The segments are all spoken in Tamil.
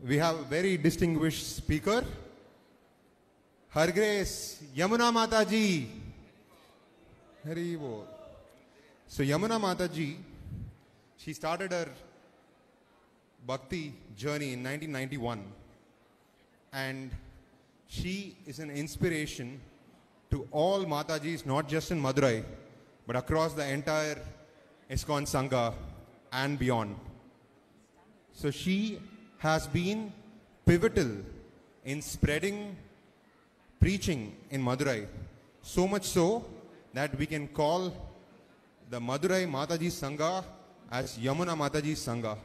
we have a very distinguished speaker, Her Grace Yamuna Mataji. Hari Bol. So Yamuna Mataji, she started her bhakti journey in 1991, and she is an inspiration to all Matajis, not just in Madurai, but across the entire ISKCON Sangha and beyond. So she has been pivotal in spreading preaching in Madurai, so much so that we can call the Madurai Mataji Sangha as Yamuna Mataji Sangha.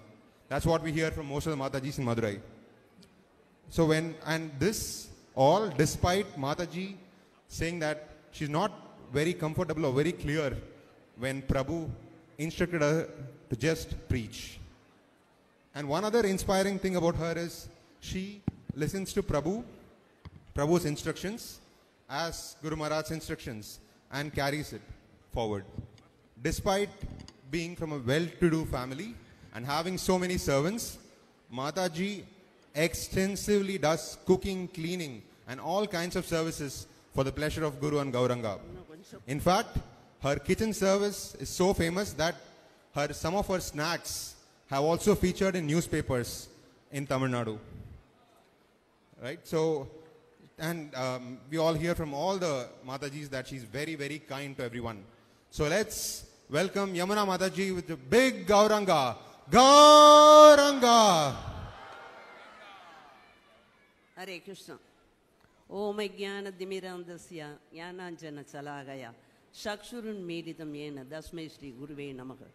That's what we hear from most of the Matajis in Madurai. So this all despite Mataji saying that she's not very comfortable or very clear when Prabhu instructed her to just preach. And one other inspiring thing about her is she listens to Prabhu's instructions as Guru Maharaj's instructions and carries it forward. Despite being from a well-to-do family and having so many servants, Mataji extensively does cooking, cleaning and all kinds of services for the pleasure of Guru and Gauranga. In fact, her kitchen service is so famous that some of her snacks have also featured in newspapers in Tamil Nadu. Right? So, and we all hear from all the Matajis that she's very, very kind to everyone. So let's welcome Yamuna Mataji with a big Gauranga. Gauranga! Hare Krishna. Om Jnana Dhimirandasya Jnananjana Salagaya Shakshurun Meditam Yena Dasmai Shri Guruve Namaha.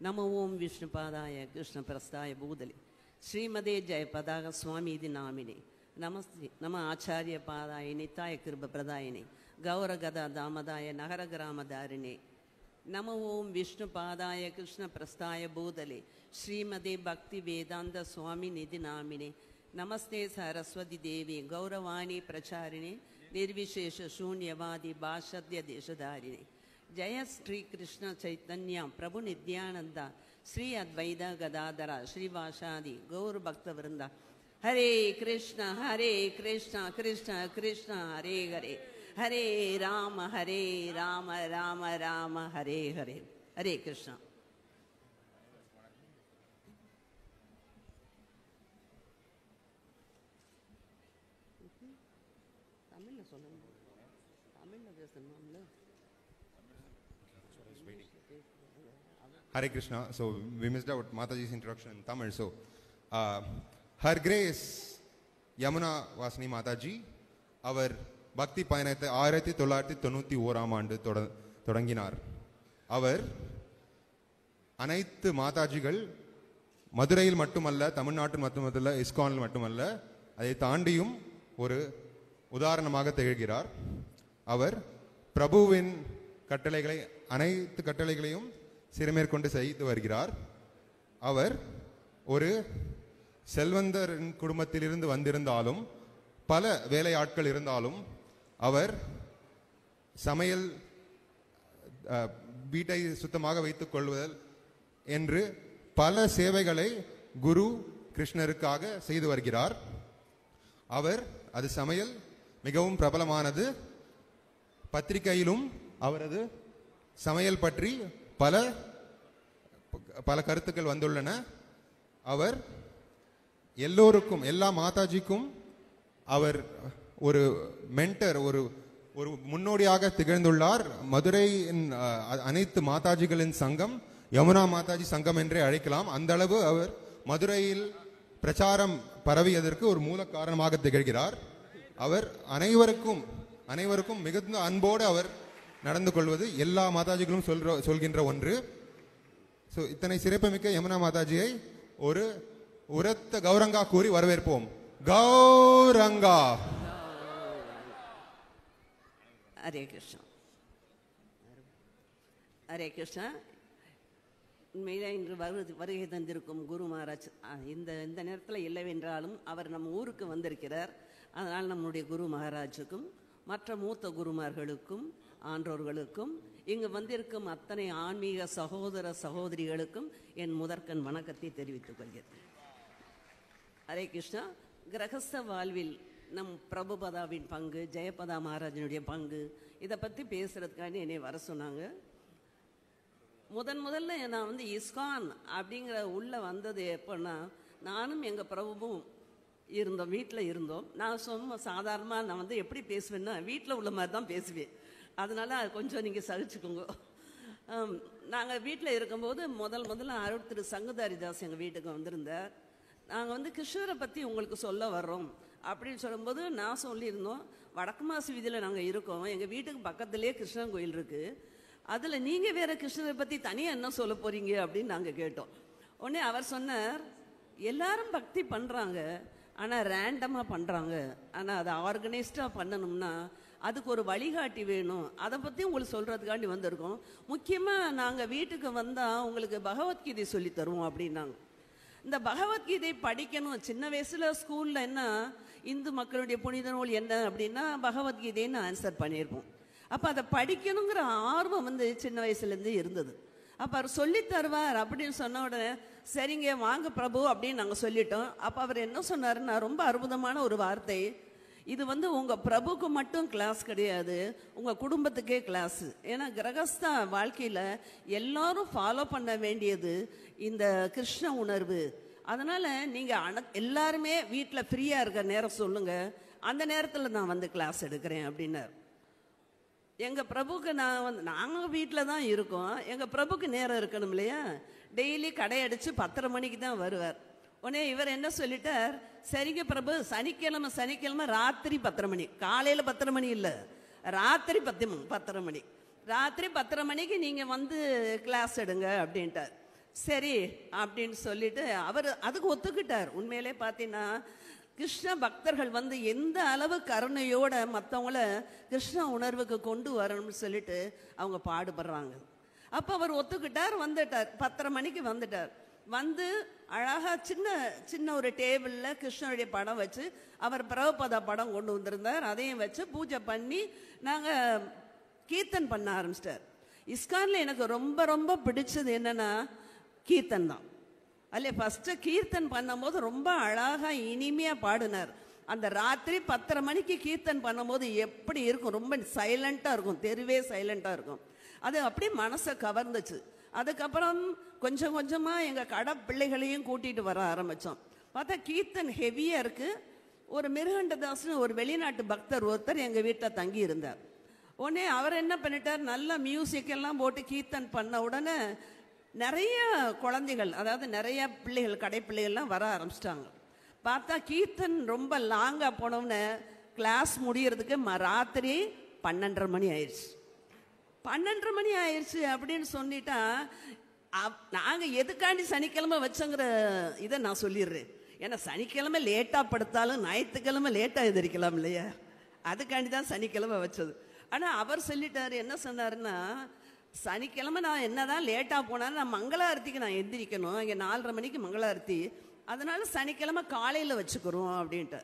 Namo Om Vishnupadaya Krishna Prastaya Budali Srimade Jayapadaga Swami Dinamini Namaste Nama Acharya Padaya Nitaya Kirba Pradayani Gaura Gada Damadaya Nagara Gramadarine Namo Om Vishnupadaya Krishna Prastaya Budali Srimade Bhakti Vedanta Swami Nidinamini Namaste Saraswati Devi Gauravani Pracharini Nirvishesha Shunyavadi Bhashadya Deshadharini Jaya Sri Krishna Chaitanya Prabhu Nidyananda Sri Advaita Gadadara Sri Vashadi Gaur Bhakta Vrinda Hare Krishna Krishna Krishna Hare Hare Hare Rama Rama Rama Hare Hare Hare Krishna. Hare Krishna. So we missed out Mataji's introduction in Tamil. So Her Grace Yamuna Vasani Mataji, our Bhakti Payanatha 1991 ஆண்டு தொடங்கினார். அவர் அனைத்து மாதாஜிகள் மதுரையில் மட்டுமல்ல, தமிழ்நாட்டில் மட்டுமல்ல, இஸ்கானில் மட்டுமல்ல, அதை தாண்டியும் ஒரு உதாரணமாக திகழ்கிறார். அவர் பிரபுவின் கட்டளைகளை அனைத்து கட்டளைகளையும் சிறமேற்கொண்டு செய்து வருகிறார். அவர் ஒரு செல்வந்தரின் குடும்பத்திலிருந்து வந்திருந்தாலும், பல வேலையாட்கள் இருந்தாலும், அவர் சமையல், வீட்டை சுத்தமாக வைத்துக் கொள்வதல் என்று பல சேவைகளை குரு கிருஷ்ணருக்காக செய்து வருகிறார். அவர் அது சமையல் மிகவும் பிரபலமானது. பத்திரிகையிலும் அவரது சமையல் பற்றி பல கருத்துக்கள் வந்துள்ளன. அவர் எல்லோருக்கும், எல்லா மாதாஜிக்கும் அவர் ஒரு மென்டர், ஒரு முன்னோடியாக திகழ்ந்துள்ளார். மதுரையின் அனைத்து மாதாஜிகளின் சங்கம் யமுனா மாதாஜி சங்கம் என்றே அழைக்கலாம். அந்த அளவு அவர் மதுரையில் பிரச்சாரம் பரவியதற்கு ஒரு மூல காரணமாக திகழ்கிறார். அவர் அனைவருக்கும் மிகுந்த அன்போடு அவர் நடந்து கொள்வது எல்லா மாதாஜிகளும் சொல்கின்ற ஒன்று. ஸோ இத்தனை சிறப்புமிக்க யமுனா மாதாஜியை ஒரு உரத்த கௌரங்கா கூறி வரவேற்போம். கௌரங்கா. ஹரே கிருஷ்ணா. ஹரே கிருஷ்ணா. உண்மையிலே இன்று வருகை தந்திருக்கும் குரு மகாராஜ் இந்த நேரத்தில் இல்லவென்றாலும் அவர் நம்ம ஊருக்கு வந்திருக்கிறார். அதனால் நம்முடைய குரு மகாராஜுக்கும் மற்ற மூத்த குருமார்களுக்கும் ஆன்றோர்களுக்கும் இங்கு வந்திருக்கும் அத்தனை ஆன்மீக சகோதர சகோதரிகளுக்கும் என் முதற்கண் வணக்கத்தை தெரிவித்துக் கொள்கிறேன். ஹரே கிருஷ்ணா. கிரகஸ்த வாழ்வில் நம் பிரபுபதாவின் பங்கு, ஜெயபதா மகாராஜனுடைய பங்கு, இதை பற்றி பேசுகிறதுக்காண்டி என்னை வர சொன்னாங்க. முதல்ல நான் வந்து இஸ்கான் அப்படிங்கிற உள்ளே வந்தது எப்போன்னா, நானும் எங்கள் பிரபுவும் இருந்தோம், வீட்டில் இருந்தோம். நான் சாதாரணமாக நான் வந்து எப்படி பேசுவேன்னா வீட்டில் உள்ள மாதிரி தான் பேசுவேன். அதனால் அது கொஞ்சம் நீங்கள் சகிச்சுக்கோங்க. நாங்கள் வீட்டில் இருக்கும்போது முதல்ல அருள் திரு சங்குதாரிதாஸ் எங்கள் வீட்டுக்கு வந்திருந்தார். நாங்கள் வந்து கிருஷ்ணரை பற்றி உங்களுக்கு சொல்ல வர்றோம் அப்படின்னு சொல்லும்போது நான் சொல்லியிருந்தோம், வடக்கு மாசி வீதியில் நாங்கள் இருக்கோம், எங்கள் வீட்டுக்கு பக்கத்துலேயே கிருஷ்ணன் கோயில் இருக்குது, அதில் நீங்கள் வேறு கிருஷ்ணரை பற்றி தனியாக என்ன சொல்ல போகிறீங்க அப்படின்னு நாங்கள் கேட்டோம். உடனே அவர் சொன்னார், எல்லாரும் பக்தி பண்ணுறாங்க, ஆனால் ரேண்டமாக பண்ணுறாங்க, ஆனால் அதை ஆர்கனைஸ்டாக பண்ணணும்னா அதுக்கு ஒரு வழிகாட்டி வேணும், அதை பற்றி உங்களுக்கு சொல்கிறதுக்காண்டி வந்திருக்கோம். முக்கியமாக நாங்கள் வீட்டுக்கு வந்தால் உங்களுக்கு பகவத்கீதை சொல்லி தருவோம் அப்படின்னாங்க. இந்த பகவத்கீதை படிக்கணும். சின்ன வயசில் ஸ்கூலில் என்ன இந்து மக்களுடைய புனித நூல் என்ன அப்படின்னா பகவத்கீதைன்னு ஆன்சர் பண்ணியிருப்போம். அப்போ அதை படிக்கணுங்கிற ஆர்வம் வந்து சின்ன வயசுலேருந்து இருந்தது. அப்போ அவர் சொல்லி தருவார் அப்படின்னு சொன்ன உடனே சரிங்க வாங்க பிரபு அப்படின்னு நாங்கள் சொல்லிட்டோம். அப்போ அவர் என்ன சொன்னாருன்னா, ரொம்ப அற்புதமான ஒரு வார்த்தை, இது வந்து உங்கள் பிரபுக்கு மட்டும் கிளாஸ் கிடையாது, உங்கள் குடும்பத்துக்கே கிளாஸு. ஏன்னா கிரகஸ்தா வாழ்க்கையில் எல்லாரும் ஃபாலோ பண்ண வேண்டியது இந்த கிருஷ்ண உணர்வு. அதனால் நீங்கள் எல்லாருமே வீட்டில் ஃப்ரீயாக இருக்க நேரம் சொல்லுங்கள், அந்த நேரத்தில் நான் வந்து கிளாஸ் எடுக்கிறேன் அப்படின்னார். எங்கள் பிரபுக்கு நாங்கள் வீட்டில் தான் இருக்கோம், எங்கள் பிரபுக்கு நேரம் இருக்கணும் இல்லையா. டெய்லி கடையடிச்சு 10:30 மணிக்கு தான் வருவார். உடனே இவர் என்ன சொல்லிட்டார், சரிங்க பிரபு, சனிக்கிழமை ராத்திரி 10:30 மணி, காலையில் 10:30 மணி இல்லை, ராத்திரி 10:30 மணி, ராத்திரி 10:30 மணிக்கு நீங்கள் வந்து கிளாஸ் எடுங்க அப்படின்ட்டார். சரி அப்படின்னு சொல்லிட்டு அவர் அதுக்கு ஒத்துக்கிட்டார். உண்மையிலே பார்த்தீங்கன்னா கிருஷ்ண பக்தர்கள் வந்து எந்த அளவு கருணையோட மற்றவங்கள கிருஷ்ண உணர்வுக்கு கொண்டு வரணும்னு சொல்லிட்டு அவங்க பாடுபடுறாங்க. அப்போ அவர் ஒத்துக்கிட்டார், வந்துட்டார். 10:30 மணிக்கு வந்துட்டார். வந்து அழகாக சின்ன ஒரு டேபிளில் கிருஷ்ணனுடைய படம் வச்சு, அவர் பிரபுபதா படம் கொண்டு வந்திருந்தார், அதையும் வச்சு பூஜை பண்ணி நாங்கள் கீர்த்தன் பண்ண ஆரம்பிச்சிட்டார். இஸ்கானில் எனக்கு ரொம்ப ரொம்ப பிடிச்சது என்னென்னா கீர்த்தன் தான். அல்ல ஃபஸ்ட்டு கீர்த்தன் பண்ணும்போது ரொம்ப அழகாக இனிமையாக பாடினார். அந்த ராத்திரி 10:30 மணிக்கு கீர்த்தன் பண்ணும்போது எப்படி இருக்கும், ரொம்ப சைலண்ட்டாக இருக்கும், தெருவே சைலண்ட்டாக இருக்கும். அது அப்படியே மனசை கவர்ந்துச்சு. அதுக்கப்புறம் கொஞ்சம் கொஞ்சமாக எங்கள் கடை பிள்ளைகளையும் கூட்டிகிட்டு வர ஆரம்பித்தோம். பார்த்தா கீர்த்தன் ஹெவியாக இருக்குது. ஒரு மிருகண்டதாஸ்னு ஒரு வெளிநாட்டு பக்தர் ஒருத்தர் எங்கள் வீட்டில் தங்கி இருந்தார். உடனே அவர் என்ன பண்ணிட்டார், நல்ல மியூசிக் எல்லாம் போட்டு கீர்த்தன் பண்ண உடனே நிறைய குழந்தைகள், அதாவது நிறைய பிள்ளைகள், கடை பிள்ளைகள்லாம் வர ஆரம்பிச்சிட்டாங்க. பார்த்தா கீர்த்தன் ரொம்ப லாங்காக போனோம்னு கிளாஸ் முடியறதுக்கு ராத்திரி 12:30 மணி ஆயிடுச்சு. 12:30 மணி ஆயிடுச்சு அப்படின்னு சொல்லிட்டா, நாங்கள் எதுக்காண்டி சனிக்கிழமை வச்சோங்கிற இதை நான் சொல்லிடுறேன். ஏன்னா சனிக்கிழமை லேட்டாக படுத்தாலும் ஞாயிற்றுக்கிழமை லேட்டாக எதிரிக்கலாம் இல்லையா, அதுக்காண்டி தான் சனிக்கிழமை வச்சது. ஆனால் அவர் சொல்லிட்டாரு, என்ன சொன்னாருன்னா, சனிக்கிழமை நான் என்னதான் லேட்டாக போனாலும் நான் மங்களாரத்திக்கு நான் எந்திரிக்கணும், இங்கே 4:30 மணிக்கு மங்களாரத்தி, அதனால சனிக்கிழமை காலையில் வச்சுக்கிறோம் அப்படின்ட்டு.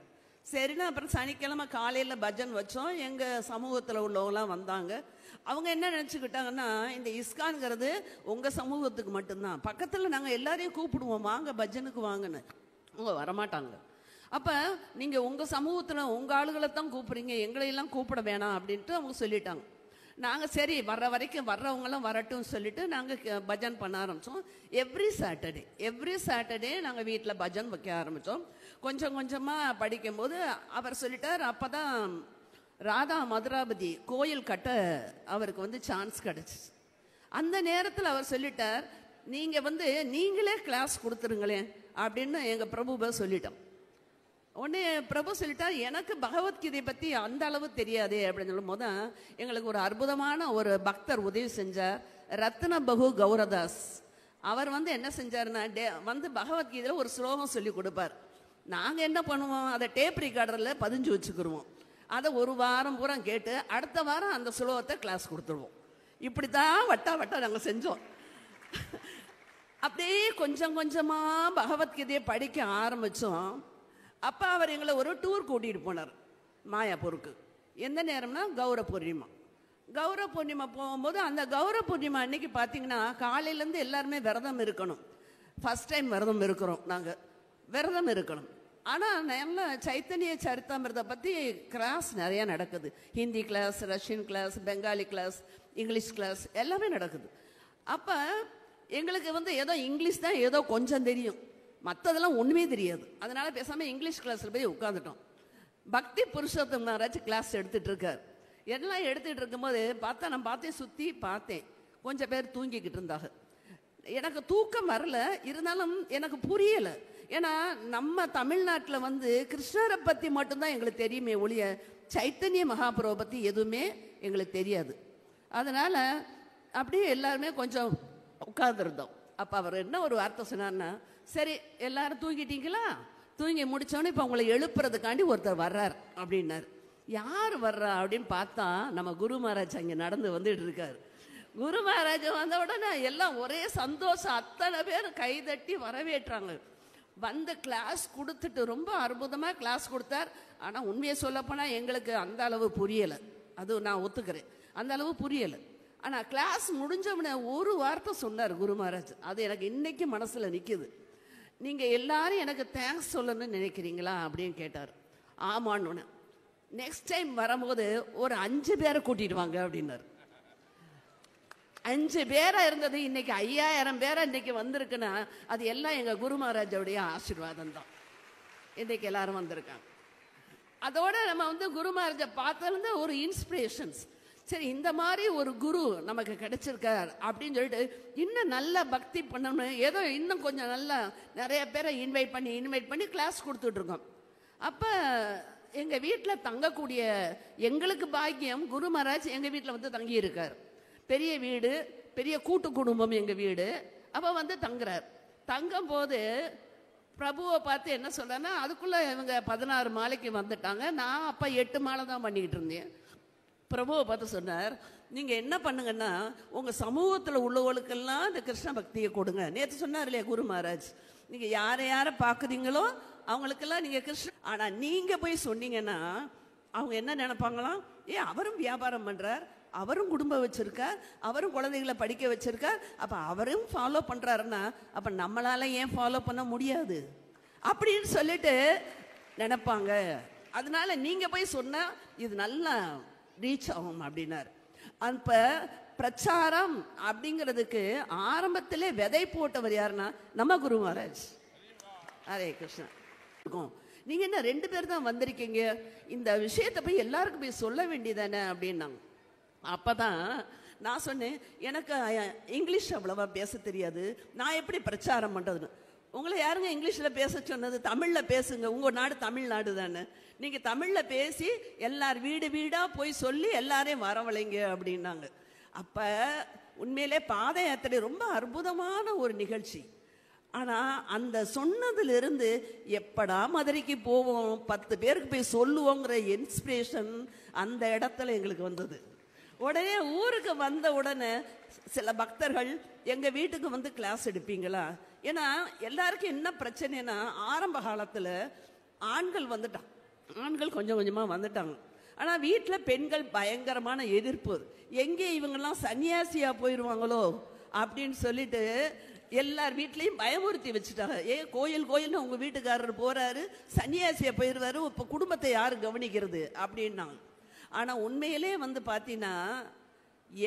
சரின்னா அப்புறம் சனிக்கிழமை காலையில் பஜன் வச்சோம். எங்கள் சமூகத்தில் உள்ளவங்களாம் வந்தாங்க. அவங்க என்ன நினச்சிக்கிட்டாங்கன்னா, இந்த இஸ்கான்ங்கிறது உங்கள் சமூகத்துக்கு மட்டும்தான், பக்கத்தில் நாங்கள் எல்லாரையும் கூப்பிடுவோம், வாங்க பஜனுக்கு வாங்கன்னு. அவங்க வரமாட்டாங்க. அப்போ நீங்கள் உங்கள் சமூகத்தில் உங்கள் ஆளுகளை தான் கூப்பிட்றீங்க, எங்களையெல்லாம் கூப்பிட வேணாம் அப்படின்ட்டு அவங்க சொல்லிட்டாங்க. நாங்கள் சரி வர்ற வரைக்கும் வர்றவங்களாம் வரட்டும்னு சொல்லிட்டு நாங்கள் பஜன் பண்ண ஆரம்பித்தோம். எவ்ரி சாட்டர்டே நாங்கள் வீட்டில் பஜன் வைக்க ஆரம்பித்தோம். கொஞ்சம் கொஞ்சமாக படிக்கும்போது அவர் சொல்லிட்டார், அப்போ தான் ராதா மதுராபதி கோயில் கட்ட அவருக்கு வந்து சான்ஸ் கிடச்சிச்சு. அந்த நேரத்தில் அவர் சொல்லிட்டார், நீங்கள் வந்து நீங்களே கிளாஸ் கொடுத்துருங்களேன் அப்படின்னு எங்கள் பிரபுவை சொல்லிட்டோம். உடனே பிரபு சொல்லிட்டார், எனக்கு பகவத்கீதை பற்றி அந்த அளவு தெரியாதே அப்படின்னு சொல்லும் போது எங்களுக்கு ஒரு அற்புதமான ஒரு பக்தர் உதவி செஞ்சார், ரத்ன பகு கௌரதாஸ். அவர் வந்து என்ன செஞ்சாருன்னா, வந்து பகவத்கீதையில் ஒரு ஸ்லோகம் சொல்லி கொடுப்பார். நாங்கள் என்ன பண்ணுவோம், அதை டேப் ரிகார்டரில் பதிஞ்சு வச்சுக்கிடுவோம். அதை ஒரு வாரம் பூரா கேட்டு அடுத்த வாரம் அந்த ஸ்லோகத்தை கிளாஸ் கொடுத்துருவோம். இப்படி தான் வட்டா நாங்கள் செஞ்சோம். அப்படியே கொஞ்சம் கொஞ்சமாக பகவத்கீதையை படிக்க ஆரம்பித்தோம். அப்போ அவர் எங்களை ஒரு டூர் கூட்டிகிட்டு போனார் மாயாப்பூருக்கு. எந்த நேரம்னா கௌர பூர்ணிமா போகும்போது, அந்த கௌர பூர்ணிமா அன்னைக்கு பார்த்தீங்கன்னா காலையிலேருந்து எல்லாருமே விரதம் இருக்கணும். ஃபஸ்ட் டைம் விரதம் இருக்கிறோம் நாங்கள், விரதம் இருக்கணும். ஆனால் நல்ல சைத்தன்ய சரித்தாமிரத்தை பற்றி கிளாஸ் நிறையா நடக்குது. Hindi class, Russian class, Bengali class, English class எல்லாமே நடக்குது. அப்போ எங்களுக்கு வந்து ஏதோ இங்கிலீஷ் தான் ஏதோ கொஞ்சம் தெரியும், மற்றதெல்லாம் ஒன்றுமே தெரியாது. அதனால் பேசாமல் இங்கிலீஷ் கிளாஸில் போய் உட்காந்துட்டோம். பக்தி புருஷோத்தம் மகாராஜ் கிளாஸ் எடுத்துகிட்டு இருக்கார். எல்லாம் எடுத்துகிட்டு இருக்கும்போது பார்த்தா நான் சுற்றி பார்த்தேன், கொஞ்சம் பேர் தூங்கிக்கிட்டு இருந்தாங்க. எனக்கு தூக்கம் வரல, இருந்தாலும் எனக்கு புரியலை. ஏன்னா நம்ம தமிழ்நாட்டில் வந்து கிருஷ்ணரை பற்றி மட்டும்தான் எங்களுக்கு தெரியுமே ஒழிய சைத்தன்ய மகாபிரபுவை பற்றி எதுவுமே எங்களுக்கு தெரியாது. அதனால் அப்படியே எல்லாருமே கொஞ்சம் உட்கார்ந்துருந்தோம். அப்போ அவர் என்ன ஒரு வார்த்தை சொன்னார்னா, சரி எல்லாரும் தூங்கிட்டீங்களா, தூங்கி முடித்தோன்னே இப்போ உங்களை எழுப்புறதுக்காண்டி ஒருத்தர் வர்றார் அப்படின்னார். யார் வர்றா அப்படின்னு பார்த்தா நம்ம குரு மகாராஜ் அங்கே நடந்து வந்துட்டு இருக்கார். குரு மகாராஜ் வந்த உடனே எல்லாம் ஒரே சந்தோஷம், அத்தனை பேர் கைதட்டி வரவேற்றாங்க. வந்து கிளாஸ் கொடுத்துட்டு ரொம்ப அற்புதமாக கிளாஸ் கொடுத்தார். ஆனால் உண்மையை சொல்லப்போனால் எங்களுக்கு அந்த அளவு புரியலை, அது நான் ஒத்துக்கிறேன், அந்த அளவு புரியலை. ஆனால் கிளாஸ் முடிஞ்சவன ஒரு வார்த்தை சொன்னார் குரு மகாராஜ், அது எனக்கு இன்னைக்கு மனசில் நிற்குது. நீங்கள் எல்லாரும் எனக்கு தேங்க்ஸ் சொல்லணும்னு நினைக்கிறீங்களா அப்படின்னு கேட்டார். ஆமான்னு. நெக்ஸ்ட் டைம் வரும்போது ஒரு 5 பேரை கூட்டிட்டு வாங்க அப்படின்னாரு. 5 பேரா இருந்தது இன்னைக்கு 5000 பேரா இன்னைக்கு வந்திருக்குன்னா அது எல்லாம் எங்க குரு மகாராஜோடைய ஆசீர்வாதம் தான். இன்னைக்கு எல்லாரும் வந்திருக்காங்க. அதோட நம்ம வந்து குரு மகாராஜை பார்த்ததுலேருந்து ஒரு இன்ஸ்பிரேஷன்ஸ், சரி இந்த மாதிரி ஒரு குரு நமக்கு கிடைச்சிருக்கார் அப்படின்னு சொல்லிட்டு இன்னும் நல்லா பக்தி பண்ணணும், ஏதோ இன்னும் கொஞ்சம் நல்லா நிறைய பேரை இன்வைட் பண்ணி கிளாஸ் கொடுத்துட்டு இருக்கோம். அப்போ எங்கள் வீட்டில் தங்கக்கூடிய எங்களுக்கு பாக்கியம், குரு மகாராஜ் எங்கள் வீட்டில் வந்து தங்கி இருக்கார். பெரிய வீடு, பெரிய கூட்டு குடும்பம் எங்கள் வீடு. அப்போ வந்து தங்குறார். தங்கும் போது பிரபுவை பார்த்து என்ன சொல்கிறேன்னா, அதுக்குள்ளே இவங்க 16 மாலைக்கு வந்துட்டாங்க. நான் அப்போ 8 மாலை தான் பண்ணிக்கிட்டு இருந்தேன். பிரபுவை பார்த்து சொன்னார், நீங்கள் என்ன பண்ணுங்கன்னா உங்கள் சமூகத்தில் உள்ளவர்களுக்கெல்லாம் இந்த கிருஷ்ண பக்தியை கொடுங்க. நேற்று சொன்னார் இல்லையா குரு மகாராஜ், நீங்கள் யாரை பார்க்குறீங்களோ அவங்களுக்கெல்லாம் நீங்கள் கிருஷ்ண, ஆனால் நீங்கள் போய் சொன்னீங்கன்னா அவங்க என்ன நினைப்பாங்களாம், அவரும் வியாபாரம் பண்ணுறார், அவரும் குடும்பம் வச்சிருக்கார், அவரும் குழந்தைகளை படிக்க வச்சிருக்கார், அப்போ அவரும் ஃபாலோ பண்ணுறாருன்னா அப்போ நம்மளால ஏன் ஃபாலோ பண்ண முடியாது அப்படின்னு சொல்லிட்டு நினைப்பாங்க. அதனால நீங்கள் போய் சொன்னால் இது நல்லா ரீச் ஆகும் அப்படின்னார். அப்போ பிரச்சாரம் அப்படிங்கிறதுக்கு ஆரம்பத்திலே விதை போட்டவர் யாருன்னா நம்ம குரு மகாராஜ். ஹரே கிருஷ்ணா. நீங்கள் என்ன 2 பேர் தான் வந்திருக்கீங்க, இந்த விஷயத்தை போய் எல்லாருக்கும் போய் சொல்ல வேண்டியதானே அப்படின்னாங்க. அப்போ தான் நான் சொன்னேன், எனக்கு இங்கிலீஷ் அவ்வளோவா பேச தெரியாது, நான் எப்படி பிரச்சாரம் பண்ணுறதுன்னு. உங்களை யாருங்க இங்கிலீஷில் பேச சொன்னது? தமிழில் பேசுங்க, உங்கள் நாடு தமிழ்நாடு தானே, நீங்கள் தமிழில் பேசி எல்லார் வீடு வீடாக போய் சொல்லி எல்லாரையும் வரவழைங்க அப்படின்னாங்க. அப்போ உண்மையிலே பாத யாத்திரை ரொம்ப அற்புதமான ஒரு நிகழ்ச்சி. ஆனால் அந்த சொன்னதுலேருந்து எப்படா மதுரைக்கு போவோம், 10 பேருக்கு போய் சொல்லுவோங்கிற இன்ஸ்பிரேஷன் அந்த இடத்துல எங்களுக்கு வந்தது. உடனே ஊருக்கு வந்த உடனே சில பக்தர்கள் எங்கள் வீட்டுக்கு வந்து கிளாஸ் எடுப்பீங்களா, ஏன்னா எல்லாருக்கும் என்ன பிரச்சனைனா ஆரம்ப காலத்தில் ஆண்கள் வந்துட்டாங்க, ஆண்கள் கொஞ்சம் கொஞ்சமாக வந்துட்டாங்க. ஆனால் வீட்டில் பெண்கள் பயங்கரமான எதிர்ப்பு, எங்கே இவங்கெல்லாம் சன்னியாசியாக போயிடுவாங்களோ அப்படின்னு சொல்லிட்டு எல்லார் வீட்லேயும் பயமுறுத்தி வச்சுட்டாங்க. கோயில்னு உங்கள் வீட்டுக்காரர் போகிறாரு, சன்னியாசியாக போயிடுவாரு, இப்போ குடும்பத்தை யார் கவனிக்கிறது அப்படின்னாங்க. ஆனால் உண்மையிலே வந்து பார்த்தீங்கன்னா